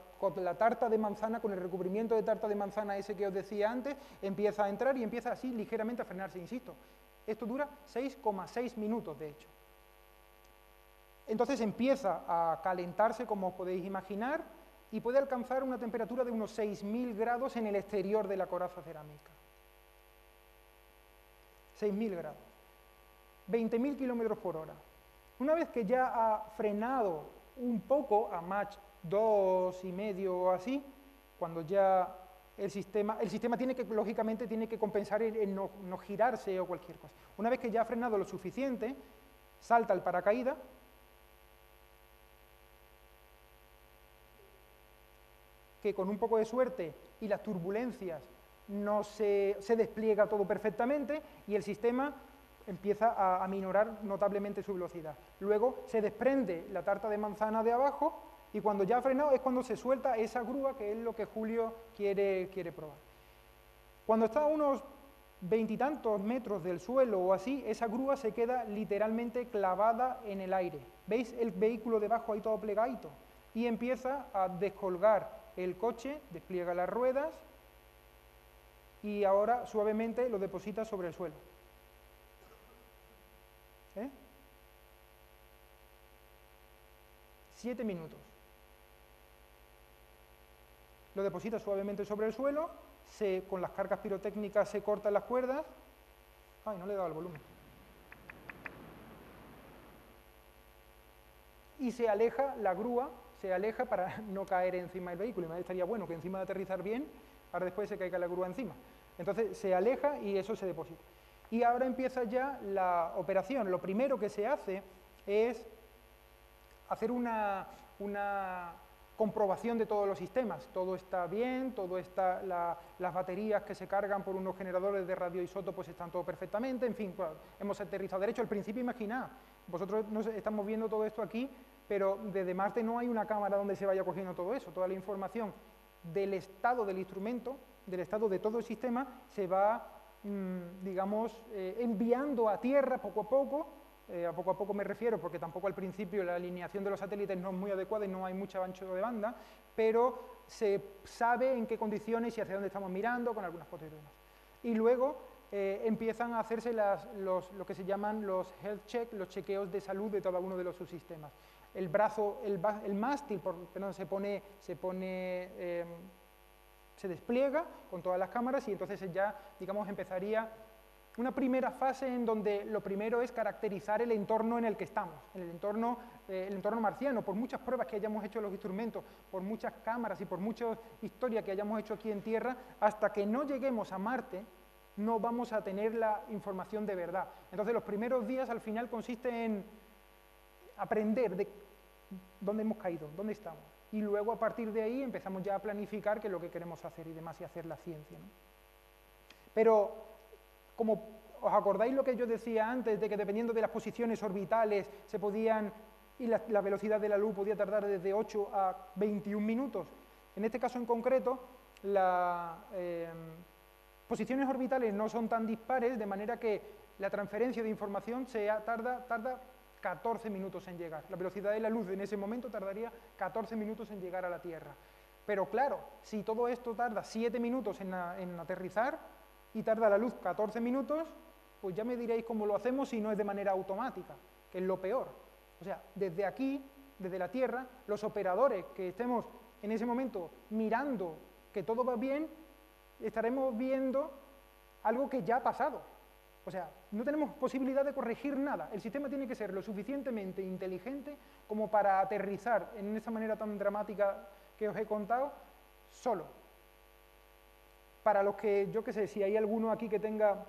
tarta de manzana, con el recubrimiento de tarta de manzana ese que os decía antes, empieza a entrar y empieza así ligeramente a frenarse, insisto. Esto dura 6,6 minutos, de hecho. Entonces empieza a calentarse, como os podéis imaginar, y puede alcanzar una temperatura de unos 6.000 grados en el exterior de la coraza cerámica. 6.000 grados. 20.000 kilómetros por hora. Una vez que ya ha frenado un poco a Mach 2,5 o así, cuando ya el sistema lógicamente tiene que compensar en no girarse o cualquier cosa. Una vez que ya ha frenado lo suficiente, salta el paracaídas, que con un poco de suerte y las turbulencias no se despliega todo perfectamente y el sistema empieza a aminorar notablemente su velocidad. Luego se desprende la tarta de manzana de abajo y cuando ya ha frenado es cuando se suelta esa grúa, que es lo que Julio quiere probar. Cuando está a unos 20 y tantos metros del suelo o así, esa grúa se queda literalmente clavada en el aire. ¿Veis el vehículo debajo ahí todo plegadito? Y empieza a descolgar el coche, despliega las ruedas y ahora suavemente lo deposita sobre el suelo. 7 minutos. Lo deposita suavemente sobre el suelo, con las cargas pirotécnicas se cortan las cuerdas. Ay, no le he dado el volumen. Y se aleja la grúa, se aleja para no caer encima del vehículo. Y me estaría bueno que encima de aterrizar bien, ahora después se caiga la grúa encima. Entonces se aleja y eso se deposita. Y ahora empieza ya la operación. Lo primero que se hace es hacer una comprobación de todos los sistemas. Todo está bien, las baterías que se cargan por unos generadores de radioisótopos están todo perfectamente, en fin, pues, hemos aterrizado derecho. Al principio, imaginad, vosotros estamos viendo todo esto aquí, pero desde Marte no hay una cámara donde se vaya cogiendo todo eso. Toda la información del estado del instrumento, del estado de todo el sistema, se va, digamos, enviando a Tierra poco a poco me refiero porque tampoco al principio la alineación de los satélites no es muy adecuada y no hay mucho ancho de banda, pero se sabe en qué condiciones y hacia dónde estamos mirando, con algunas fotos y demás. Y luego empiezan a hacerse lo que se llaman los health check, los chequeos de salud de cada uno de los subsistemas. El brazo, el mástil, perdón, se despliega con todas las cámaras y entonces ya, digamos, empezaría una primera fase en donde lo primero es caracterizar el entorno en el que estamos, el entorno marciano, por muchas pruebas que hayamos hecho los instrumentos, por muchas cámaras y por muchas historias que hayamos hecho aquí en Tierra, hasta que no lleguemos a Marte, no vamos a tener la información de verdad. Entonces los primeros días al final consiste en aprender de dónde hemos caído, dónde estamos, y luego a partir de ahí empezamos ya a planificar qué es lo que queremos hacer y demás, y hacer la ciencia, ¿no? Pero como os acordáis lo que yo decía antes, de que dependiendo de las posiciones orbitales se podían, y la velocidad de la luz podía tardar desde 8 a 21 minutos. En este caso en concreto, las posiciones orbitales no son tan dispares, de manera que la transferencia de información tarda 14 minutos en llegar. La velocidad de la luz en ese momento tardaría 14 minutos en llegar a la Tierra. Pero claro, si todo esto tarda 7 minutos en aterrizar, y tarda la luz 14 minutos, pues ya me diréis cómo lo hacemos si no es de manera automática, que es lo peor. O sea, desde aquí, desde la Tierra, los operadores que estemos en ese momento mirando que todo va bien, estaremos viendo algo que ya ha pasado. O sea, no tenemos posibilidad de corregir nada. El sistema tiene que ser lo suficientemente inteligente como para aterrizar en esa manera tan dramática que os he contado, solo. Para los que, yo qué sé, si hay alguno aquí que tenga,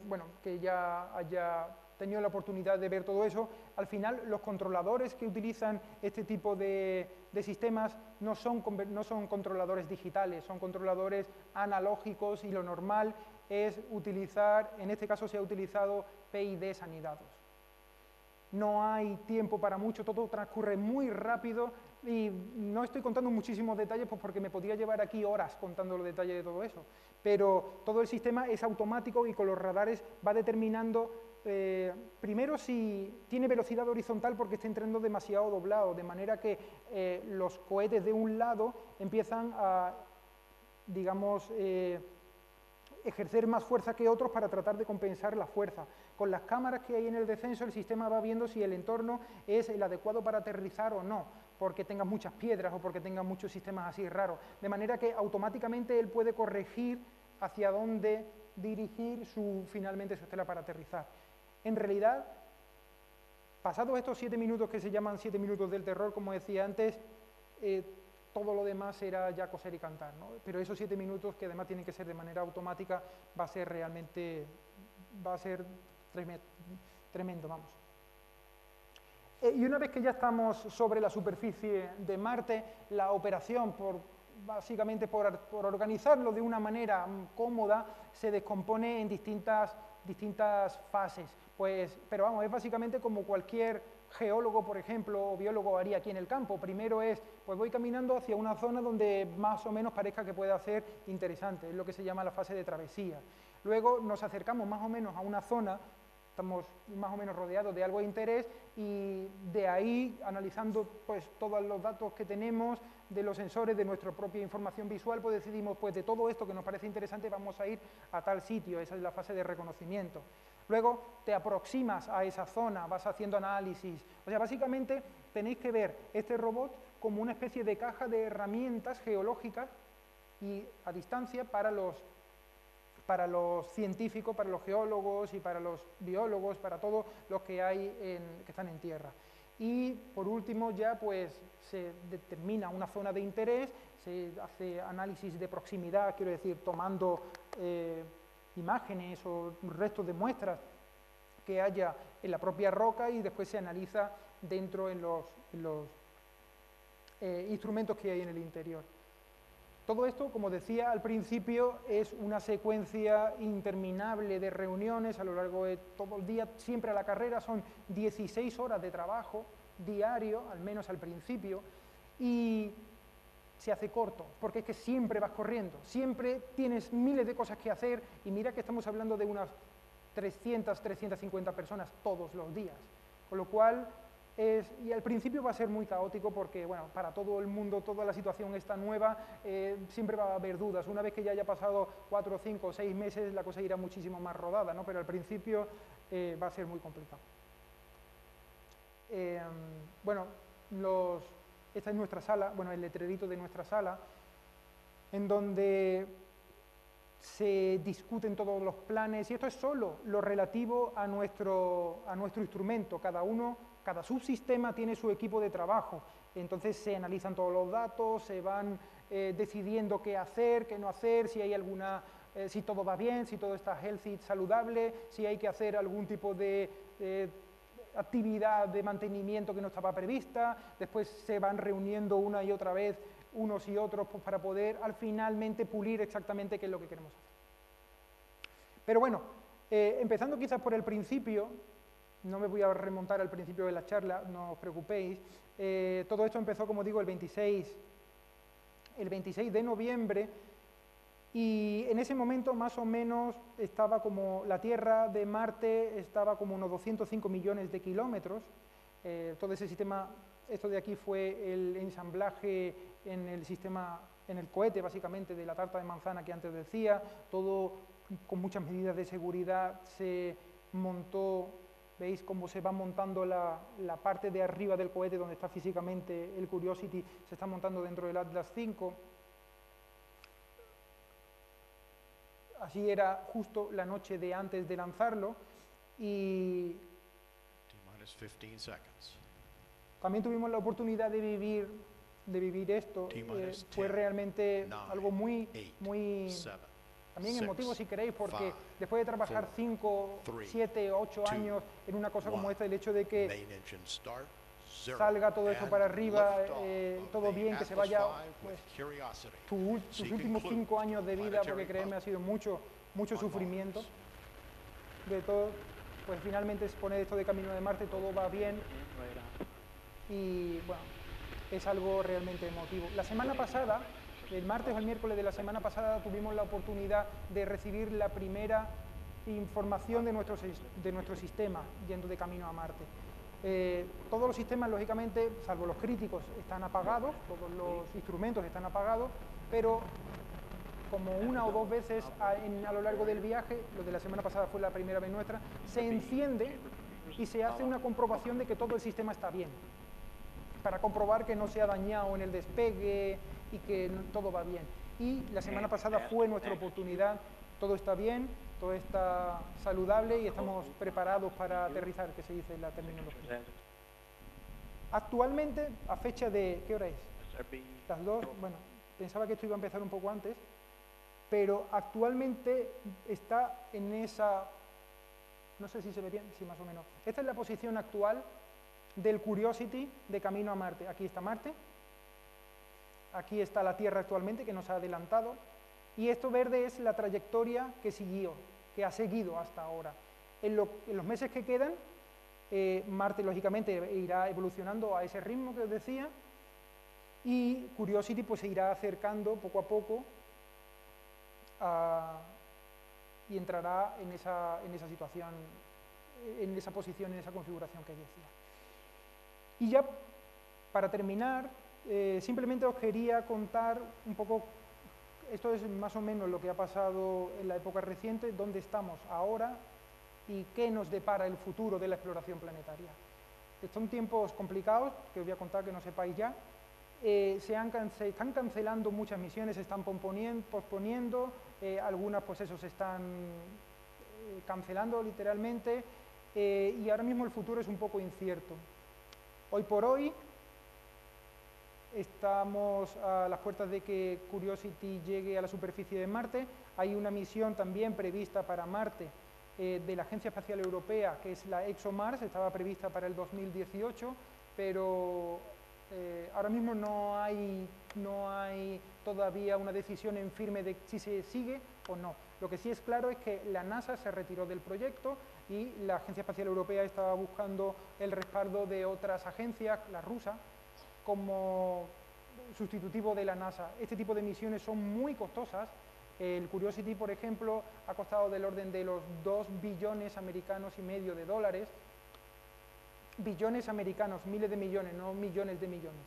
bueno, que ya haya tenido la oportunidad de ver todo eso, al final los controladores que utilizan este tipo de sistemas no son controladores digitales, son controladores analógicos y lo normal es utilizar, en este caso se ha utilizado PIDs anidados. No hay tiempo para mucho, todo transcurre muy rápido y no estoy contando muchísimos detalles pues porque me podría llevar aquí horas contando los detalles de todo eso, pero todo el sistema es automático y con los radares va determinando primero si tiene velocidad horizontal porque está entrando demasiado doblado, de manera que los cohetes de un lado empiezan a, digamos, ejercer más fuerza que otros para tratar de compensar la fuerza. Con las cámaras que hay en el descenso, el sistema va viendo si el entorno es el adecuado para aterrizar o no, porque tenga muchas piedras o porque tenga muchos sistemas así raros. De manera que automáticamente él puede corregir hacia dónde dirigir finalmente su estela para aterrizar. En realidad, pasados estos 7 minutos que se llaman 7 minutos del terror, como decía antes, todo lo demás era ya coser y cantar, ¿no? Pero esos 7 minutos, que además tienen que ser de manera automática, va a ser realmente, tremendo, vamos. Y una vez que ya estamos sobre la superficie de Marte, la operación, básicamente por organizarlo de una manera cómoda, se descompone en distintas fases. Pero vamos, es básicamente como cualquier geólogo, por ejemplo, o biólogo haría aquí en el campo. Primero pues voy caminando hacia una zona donde más o menos parezca que pueda ser interesante, es lo que se llama la fase de travesía. Luego nos acercamos más o menos a una zona, estamos más o menos rodeados de algo de interés y de ahí, analizando pues todos los datos que tenemos de los sensores, de nuestra propia información visual, pues decidimos, pues de todo esto que nos parece interesante vamos a ir a tal sitio, esa es la fase de reconocimiento. Luego te aproximas a esa zona, vas haciendo análisis. O sea, básicamente tenéis que ver este robot como una especie de caja de herramientas geológicas y a distancia para los científicos, para los geólogos y para los biólogos, para todos los que que están en tierra. Y por último ya pues se determina una zona de interés, se hace análisis de proximidad, quiero decir, tomando imágenes o restos de muestras que haya en la propia roca y después se analiza dentro en los instrumentos que hay en el interior. Todo esto, como decía al principio, es una secuencia interminable de reuniones a lo largo de todo el día, siempre a la carrera, son 16 horas de trabajo diario, al menos al principio, y se hace corto, porque es que siempre vas corriendo, siempre tienes miles de cosas que hacer, y mira que estamos hablando de unas 300, 350 personas todos los días, con lo cual y al principio va a ser muy caótico porque, bueno, para todo el mundo, toda la situación está nueva, siempre va a haber dudas. Una vez que ya haya pasado 4, 5 o 6 meses, la cosa irá muchísimo más rodada, ¿no? Pero al principio va a ser muy complicado. Bueno, esta es nuestra sala, bueno, el letrerito de nuestra sala, en donde se discuten todos los planes, y esto es solo lo relativo a nuestro instrumento. Cada subsistema tiene su equipo de trabajo, entonces se analizan todos los datos, se van decidiendo qué hacer, qué no hacer, si hay si todo va bien, si todo está healthy, saludable, si hay que hacer algún tipo de actividad de mantenimiento que no estaba prevista. Después se van reuniendo una y otra vez unos y otros pues, para poder finalmente pulir exactamente qué es lo que queremos hacer. Pero bueno, empezando quizás por el principio, no me voy a remontar al principio de la charla, no os preocupéis, todo esto empezó, como digo, el 26 de noviembre, y en ese momento más o menos estaba como la Tierra de Marte, estaba como unos 205 millones de kilómetros, todo ese sistema, esto de aquí fue el ensamblaje en el sistema, en el cohete básicamente de la tarta de manzana que antes decía, todo con muchas medidas de seguridad se montó. Veis cómo se va montando la parte de arriba del cohete donde está físicamente el Curiosity, se está montando dentro del Atlas V. Así era justo la noche de antes de lanzarlo, y también tuvimos la oportunidad de vivir esto. Fue realmente algo muy también emotivo, si queréis, porque después de trabajar 5, 7, 8 años en una cosa como esta, el hecho de que salga todo eso para arriba, todo bien, que se vaya pues, tus últimos 5 años de vida, porque créeme, ha sido mucho sufrimiento. De todo, pues finalmente se pone esto de camino de Marte, todo va bien, y bueno, es algo realmente emotivo. La semana pasada, el martes o el miércoles de la semana pasada, tuvimos la oportunidad de recibir la primera información de nuestro sistema yendo de camino a Marte. Todos los sistemas, lógicamente, salvo los críticos, están apagados, todos los instrumentos están apagados, pero como una o dos veces a lo largo del viaje, lo de la semana pasada fue la primera vez nuestra, se enciende y se hace una comprobación de que todo el sistema está bien, para comprobar que no se ha dañado en el despegue y que todo va bien. Y la semana pasada fue nuestra oportunidad, todo está bien, todo está saludable y estamos preparados para aterrizar, que se dice la terminología. Actualmente, a fecha de... ¿qué hora es? Las 2. Bueno, pensaba que esto iba a empezar un poco antes, pero actualmente está en esa... no sé si se ve bien, sí, más o menos. Esta es la posición actual del Curiosity de camino a Marte. Aquí está Marte, aquí está la Tierra actualmente, que nos ha adelantado, y esto verde es la trayectoria que ha seguido hasta ahora. En los meses que quedan, Marte lógicamente irá evolucionando a ese ritmo que os decía, y Curiosity pues se irá acercando poco a poco y entrará en esa situación, en esa posición, en esa configuración que decía. Y ya para terminar, simplemente os quería contar un poco, esto es más o menos lo que ha pasado en la época reciente, dónde estamos ahora y qué nos depara el futuro de la exploración planetaria. Son tiempos complicados, que os voy a contar que no sepáis ya. Se están cancelando muchas misiones, se están posponiendo, algunas pues eso se están cancelando literalmente, y ahora mismo el futuro es un poco incierto. Hoy por hoy estamos a las puertas de que Curiosity llegue a la superficie de Marte. Hay una misión también prevista para Marte de la Agencia Espacial Europea, que es la ExoMars, estaba prevista para el 2018, pero ahora mismo no hay todavía una decisión en firme de si se sigue o no. Lo que sí es claro es que la NASA se retiró del proyecto y la Agencia Espacial Europea estaba buscando el respaldo de otras agencias, la rusa, como sustitutivo de la NASA. Este tipo de misiones son muy costosas. El Curiosity, por ejemplo, ha costado del orden de los 2 billones americanos y medio de dólares. Billones americanos, miles de millones, no millones de millones.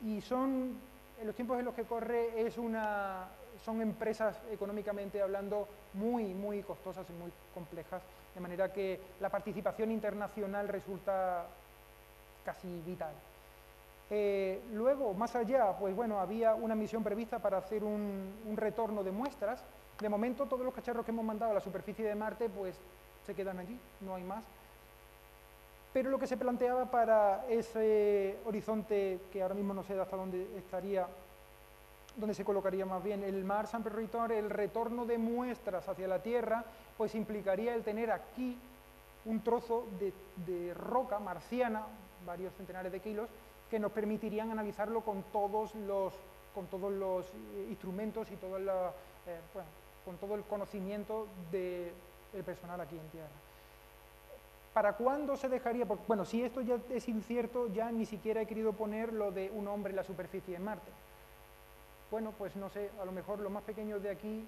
Y son, en los tiempos en los que corre, son empresas económicamente hablando muy costosas y muy complejas, de manera que la participación internacional resulta casi vital. Luego, más allá, pues bueno, había una misión prevista para hacer un retorno de muestras. De momento, todos los cacharros que hemos mandado a la superficie de Marte, pues se quedan allí, no hay más. Pero lo que se planteaba para ese horizonte, que ahora mismo no sé hasta dónde estaría, dónde se colocaría más bien, el Mars Sample Return, el retorno de muestras hacia la Tierra, pues implicaría el tener aquí un trozo de roca marciana, varios centenares de kilos, que nos permitirían analizarlo con todos los instrumentos y con todo el conocimiento del personal aquí en Tierra. ¿Para cuándo se dejaría? Porque, bueno, si esto ya es incierto, ya ni siquiera he querido poner lo de un hombre en la superficie de Marte. Bueno, pues no sé, a lo mejor los más pequeños de aquí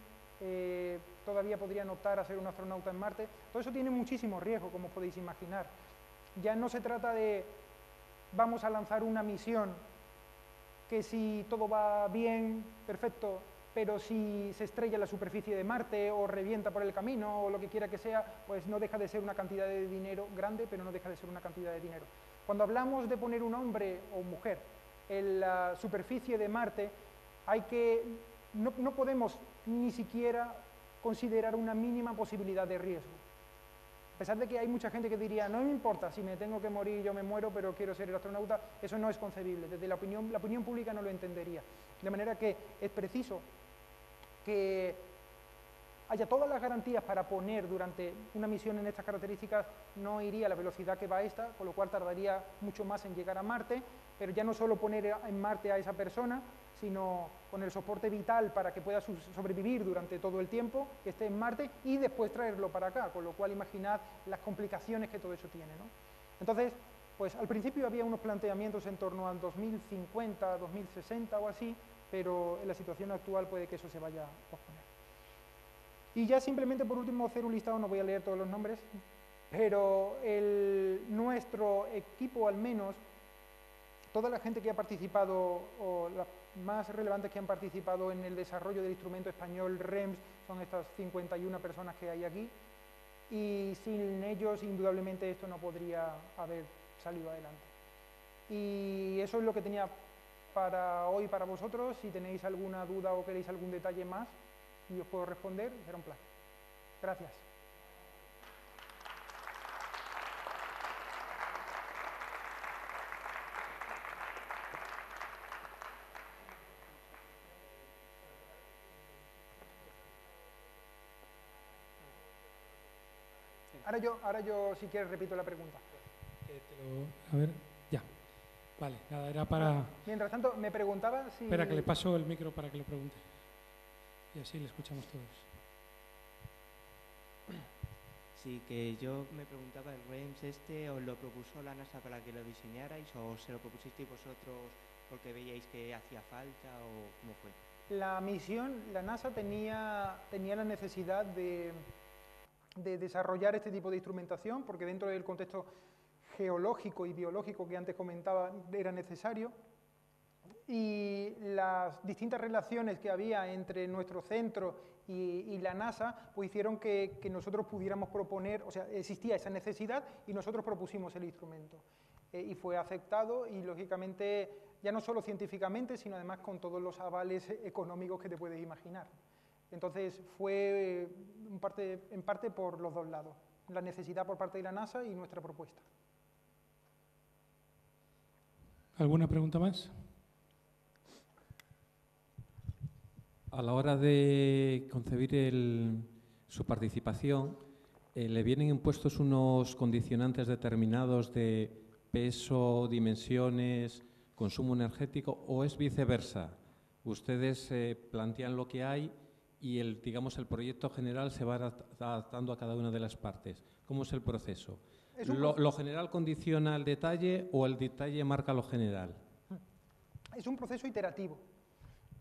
todavía podrían optar a ser un astronauta en Marte. Todo eso tiene muchísimo riesgo, como podéis imaginar. Ya no se trata de vamos a lanzar una misión que si todo va bien, perfecto, pero si se estrella en la superficie de Marte o revienta por el camino o lo que quiera que sea, pues no deja de ser una cantidad de dinero grande, pero no deja de ser una cantidad de dinero. Cuando hablamos de poner un hombre o mujer en la superficie de Marte, no podemos ni siquiera considerar una mínima posibilidad de riesgo. A pesar de que hay mucha gente que diría, no me importa, si me tengo que morir, yo me muero, pero quiero ser el astronauta, eso no es concebible. Desde la opinión pública no lo entendería. De manera que es preciso que haya todas las garantías para poner durante una misión en estas características, no iría a la velocidad que va esta, con lo cual tardaría mucho más en llegar a Marte, pero ya no solo poner en Marte a esa persona, sino con el soporte vital para que pueda sobrevivir durante todo el tiempo que esté en Marte y después traerlo para acá, con lo cual imaginad las complicaciones que todo eso tiene, ¿no? Entonces, pues al principio había unos planteamientos en torno al 2050, 2060 o así, pero en la situación actual puede que eso se vaya a posponer. Y ya simplemente por último hacer un listado, no voy a leer todos los nombres, pero nuestro equipo al menos, toda la gente que ha participado, o las más relevantes que han participado en el desarrollo del instrumento español REMS, son estas 51 personas que hay aquí, y sin ellos indudablemente esto no podría haber salido adelante. Y eso es lo que tenía para hoy para vosotros. Si tenéis alguna duda o queréis algún detalle más y os puedo responder, será un placer. Gracias. Ahora yo si quieres repito la pregunta. A ver, ya. Vale, nada, era para... Mientras tanto, me preguntaba si... Espera, que le paso el micro para que lo pregunte. Y así le escuchamos todos. Sí, que yo me preguntaba, ¿el REMS os lo propuso la NASA para que lo diseñarais o se lo propusisteis vosotros porque veíais que hacía falta o cómo fue? La misión, la NASA tenía la necesidad de desarrollar este tipo de instrumentación porque dentro del contexto geológico y biológico que antes comentaba era necesario, y las distintas relaciones que había entre nuestro centro y la NASA pues hicieron que nosotros pudiéramos proponer, o sea, existía esa necesidad y nosotros propusimos el instrumento. Y fue aceptado y lógicamente ya no solo científicamente, sino además con todos los avales económicos que te puedes imaginar. Entonces fue en parte por los dos lados, la necesidad por parte de la NASA y nuestra propuesta. ¿Alguna pregunta más? A la hora de concebir su participación, ¿le vienen impuestos unos condicionantes determinados de peso, dimensiones, consumo energético, o es viceversa? Ustedes plantean lo que hay y digamos, el proyecto general se va adaptando a cada una de las partes. ¿Cómo es el proceso? ¿Lo general condiciona el detalle o el detalle marca lo general? Es un proceso iterativo.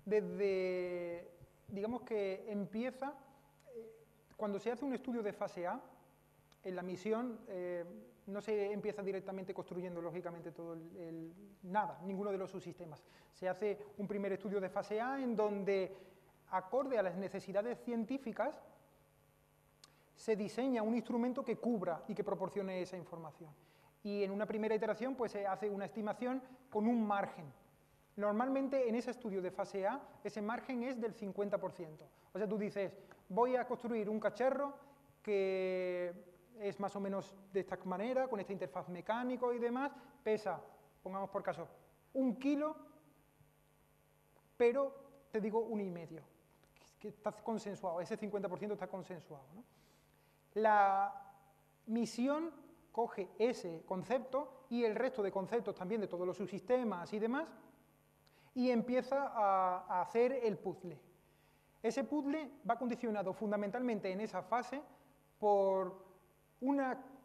Desde, digamos que empieza, cuando se hace un estudio de fase A, en la misión no se empieza directamente construyendo, lógicamente, nada, ninguno de los subsistemas. Se hace un primer estudio de fase A en donde, acorde a las necesidades científicas, se diseña un instrumento que cubra y que proporcione esa información. Y en una primera iteración pues, se hace una estimación con un margen. Normalmente en ese estudio de fase A, ese margen es del 50%. O sea, tú dices, voy a construir un cacharro que es más o menos de esta manera, con esta interfaz mecánico y demás, pesa, pongamos por caso, 1 kilo, pero te digo 1,5. Que está consensuado, ese 50% está consensuado, ¿no? La misión coge ese concepto y el resto de conceptos también de todos los subsistemas y demás y empieza a hacer el puzzle. Ese puzzle va condicionado fundamentalmente en esa fase por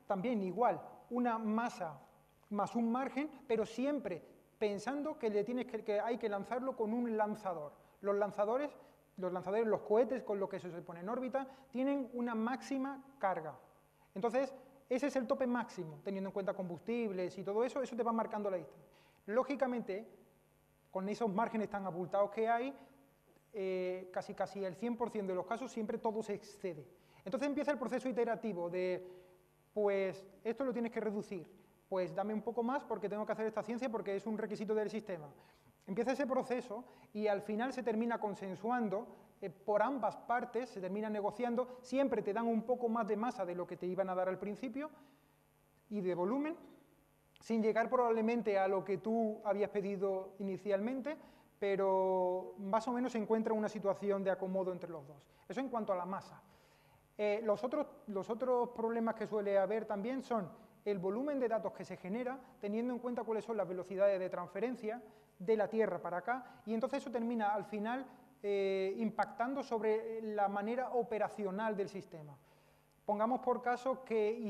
también igual, una masa más un margen, pero siempre pensando que hay que lanzarlo con un lanzador. Los lanzadores, los cohetes con los que se pone en órbita, tienen una máxima carga. Entonces, ese es el tope máximo, teniendo en cuenta combustibles y todo eso, eso te va marcando la distancia. Lógicamente, con esos márgenes tan abultados que hay, casi el 100% de los casos siempre todo se excede. Entonces empieza el proceso iterativo de, pues, esto lo tienes que reducir, pues dame un poco más porque tengo que hacer esta ciencia porque es un requisito del sistema. Empieza ese proceso y al final se termina consensuando por ambas partes, se termina negociando, siempre te dan un poco más de masa de lo que te iban a dar al principio y de volumen, sin llegar probablemente a lo que tú habías pedido inicialmente, pero más o menos se encuentra una situación de acomodo entre los dos. Eso en cuanto a la masa. Los otros problemas que suele haber también son el volumen de datos que se genera, teniendo en cuenta cuáles son las velocidades de transferencia de la Tierra para acá, y entonces eso termina al final impactando sobre la manera operacional del sistema. Pongamos por caso que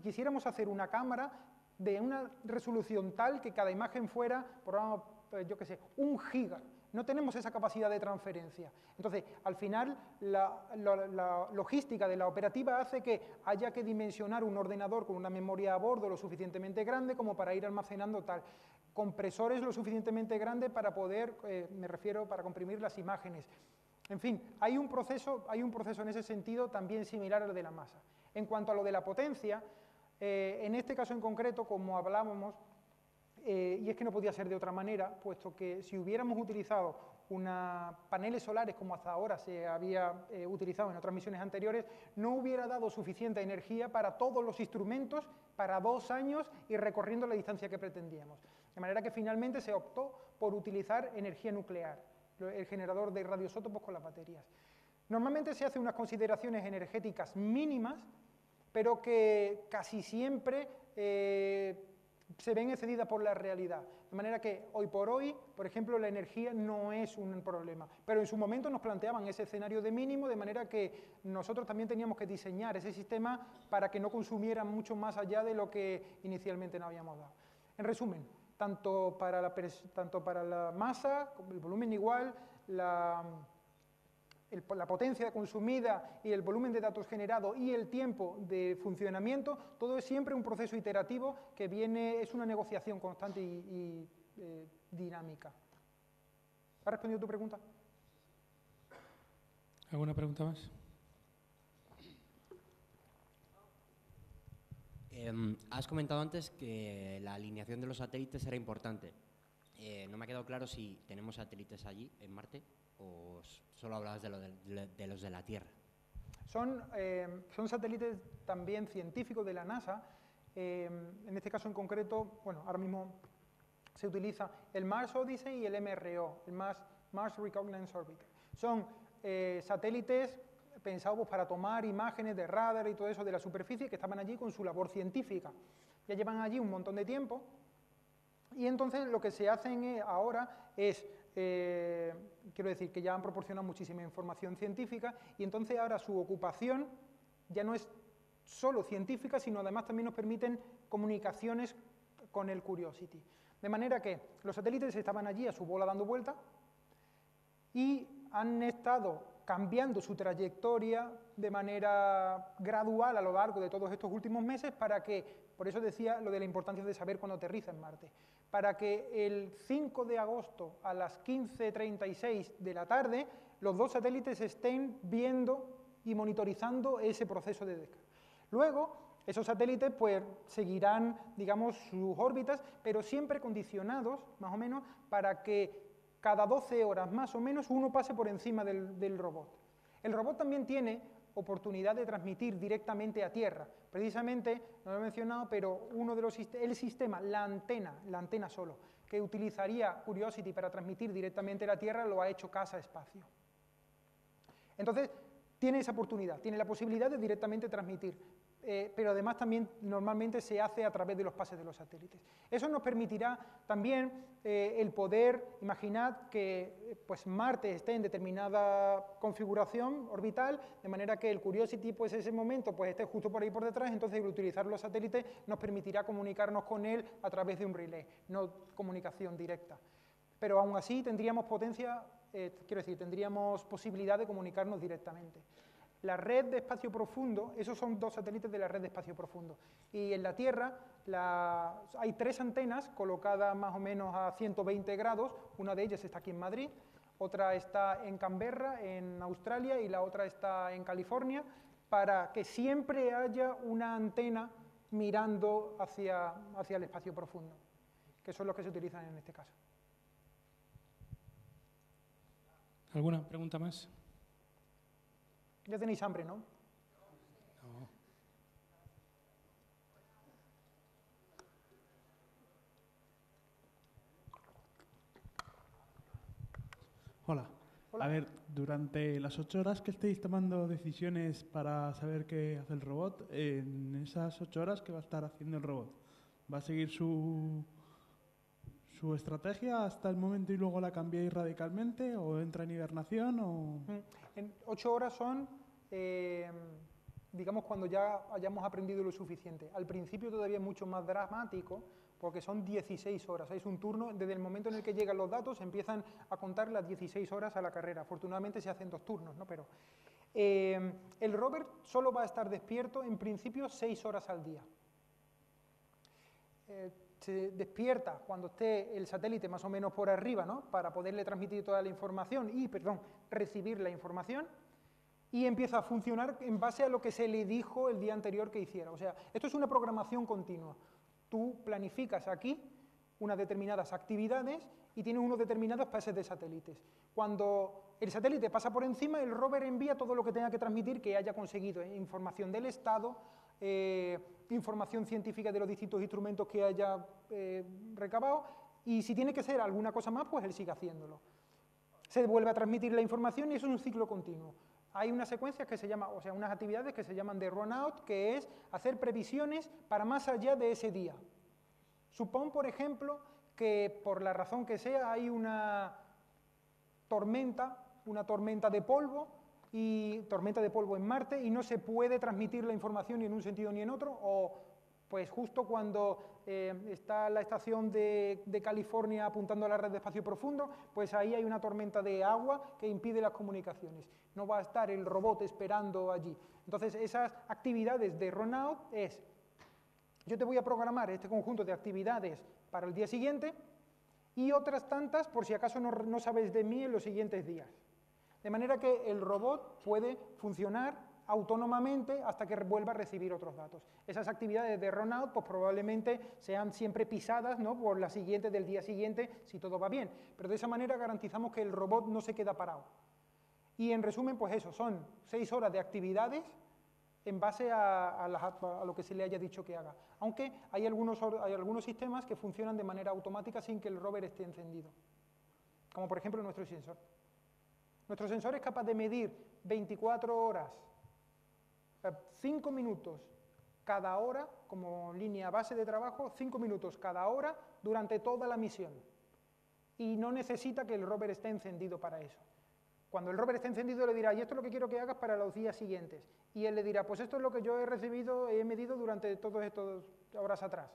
quisiéramos hacer una cámara de una resolución tal que cada imagen fuera, yo qué sé, 1 giga. No tenemos esa capacidad de transferencia. Entonces, al final, la logística de la operativa hace que haya que dimensionar un ordenador con una memoria a bordo lo suficientemente grande como para ir almacenando tal. Compresores lo suficientemente grandes para poder, me refiero, para comprimir las imágenes. En fin, hay un proceso en ese sentido también similar al de la masa. En cuanto a lo de la potencia, en este caso en concreto, como hablábamos, y es que no podía ser de otra manera, puesto que si hubiéramos utilizado paneles solares como hasta ahora se había utilizado en otras misiones anteriores, no hubiera dado suficiente energía para todos los instrumentos para 2 años y recorriendo la distancia que pretendíamos. De manera que finalmente se optó por utilizar energía nuclear, el generador de radioisótopos con las baterías. Normalmente se hacen unas consideraciones energéticas mínimas, pero que casi siempre se ven excedidas por la realidad. De manera que hoy por hoy, por ejemplo, la energía no es un problema. Pero en su momento nos planteaban ese escenario de mínimo, de manera que nosotros también teníamos que diseñar ese sistema para que no consumiera mucho más allá de lo que inicialmente nos habíamos dado. En resumen, tanto para la masa, el volumen igual, la potencia consumida y el volumen de datos generado y el tiempo de funcionamiento, todo es siempre un proceso iterativo que es una negociación constante y dinámica. ¿Ha respondido tu pregunta? ¿Alguna pregunta más? Has comentado antes que la alineación de los satélites era importante. No me ha quedado claro si tenemos satélites allí, en Marte, o solo hablabas de los de la Tierra. Son satélites también científicos de la NASA. En este caso en concreto, bueno, ahora mismo se utiliza el Mars Odyssey y el MRO, el Mars Reconnaissance Orbiter. Son satélites pensados para tomar imágenes de radar y todo eso de la superficie que estaban allí con su labor científica. Ya llevan allí un montón de tiempo y entonces lo que se hacen ahora es, quiero decir, que ya han proporcionado muchísima información científica y entonces ahora su ocupación ya no es solo científica, sino además también nos permiten comunicaciones con el Curiosity. De manera que los satélites estaban allí a su bola dando vuelta y han estado cambiando su trayectoria de manera gradual a lo largo de todos estos últimos meses para que, por eso decía lo de la importancia de saber cuándo aterriza en Marte, para que el 5 de agosto a las 15:36 de la tarde los dos satélites estén viendo y monitorizando ese proceso de descarga. Luego, esos satélites pues seguirán, digamos, sus órbitas, pero siempre condicionados, más o menos, para que cada 12 horas más o menos uno pase por encima del robot. El robot también tiene oportunidad de transmitir directamente a Tierra. Precisamente, no lo he mencionado, pero uno de el sistema, la antena solo, que utilizaría Curiosity para transmitir directamente a la Tierra, lo ha hecho Casa Espacio. Entonces, tiene esa oportunidad, tiene la posibilidad de directamente transmitir, pero además también normalmente se hace a través de los pases de los satélites. Eso nos permitirá también el poder, imaginad que pues Marte esté en determinada configuración orbital, de manera que el Curiosity pues ese momento pues esté justo por ahí por detrás, entonces el utilizar los satélites nos permitirá comunicarnos con él a través de un relé, no comunicación directa. Pero aún así tendríamos potencia, quiero decir, tendríamos posibilidad de comunicarnos directamente. La red de espacio profundo, esos son dos satélites de la red de espacio profundo. Y en la Tierra hay 3 antenas colocadas más o menos a 120 grados, una de ellas está aquí en Madrid, otra está en Canberra, en Australia, y la otra está en California, para que siempre haya una antena mirando hacia el espacio profundo, que son los que se utilizan en este caso. ¿Alguna pregunta más? Ya tenéis hambre, ¿no? No. Hola. Hola. A ver, durante las 8 horas que estéis tomando decisiones para saber qué hace el robot, en esas 8 horas, ¿qué va a estar haciendo el robot? ¿Va a seguir su estrategia hasta el momento y luego la cambiáis radicalmente? ¿O entra en hibernación? En 8 horas son, digamos, cuando ya hayamos aprendido lo suficiente. Al principio todavía es mucho más dramático, porque son 16 horas. Es un turno, desde el momento en el que llegan los datos, empiezan a contar las 16 horas a la carrera. Afortunadamente se hacen 2 turnos, ¿no? Pero el rover solo va a estar despierto, en principio, 6 horas al día. Se despierta cuando esté el satélite más o menos por arriba, ¿no? Para poderle transmitir toda la información y, recibir la información, y empieza a funcionar en base a lo que se le dijo el día anterior que hiciera. O sea, esto es una programación continua. Tú planificas aquí unas determinadas actividades y tienes unos determinados pases de satélites. Cuando el satélite pasa por encima, el rover envía todo lo que tenga que transmitir que haya conseguido, información del estado, información científica de los distintos instrumentos que haya recabado, y si tiene que hacer alguna cosa más, pues él sigue haciéndolo. Se vuelve a transmitir la información y eso es un ciclo continuo. Hay unas secuencias que se llaman, o sea, unas actividades que se llaman de run-out, que es hacer previsiones para más allá de ese día. Supón, por ejemplo, que por la razón que sea hay una tormenta de polvo, en Marte, y no se puede transmitir la información ni en un sentido ni en otro, o pues justo cuando está la estación de California apuntando a la red de espacio profundo, pues ahí hay una tormenta de agua que impide las comunicaciones. No va a estar el robot esperando allí. Entonces, esas actividades de run-out es, yo te voy a programar este conjunto de actividades para el día siguiente y otras tantas por si acaso no sabes de mí en los siguientes días. De manera que el robot puede funcionar autónomamente hasta que vuelva a recibir otros datos. Esas actividades de run-out pues probablemente sean siempre pisadas, ¿no?, por la siguiente del día siguiente si todo va bien, pero de esa manera garantizamos que el robot no se queda parado. Y en resumen, pues eso, son 6 horas de actividades en base a lo que se le haya dicho que haga. Aunque hay algunos sistemas que funcionan de manera automática sin que el rover esté encendido, como por ejemplo nuestro sensor. Nuestro sensor es capaz de medir 24 horas, 5 minutos cada hora, como línea base de trabajo, 5 minutos cada hora durante toda la misión. Y no necesita que el rover esté encendido para eso. Cuando el rover esté encendido le dirá, y esto es lo que quiero que hagas para los días siguientes. Y él le dirá, pues esto es lo que yo he recibido, he medido durante todas estas horas atrás.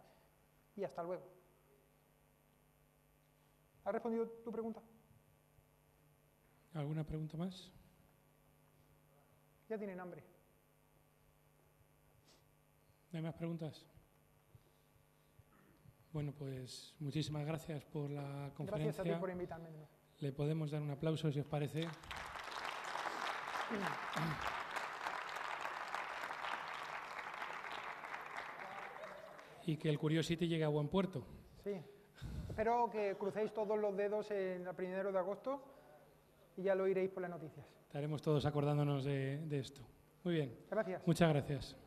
Y hasta luego. ¿Has respondido tu pregunta? ¿Alguna pregunta más? Ya tienen hambre. ¿No hay más preguntas? Bueno, pues muchísimas gracias por la conferencia. Gracias a ti por invitarme. Le podemos dar un aplauso, si os parece. Y que el Curiosity llegue a buen puerto. Sí. Espero que crucéis todos los dedos el 1 de agosto y ya lo oiréis por las noticias. Estaremos todos acordándonos de esto. Muy bien. Gracias. Muchas gracias.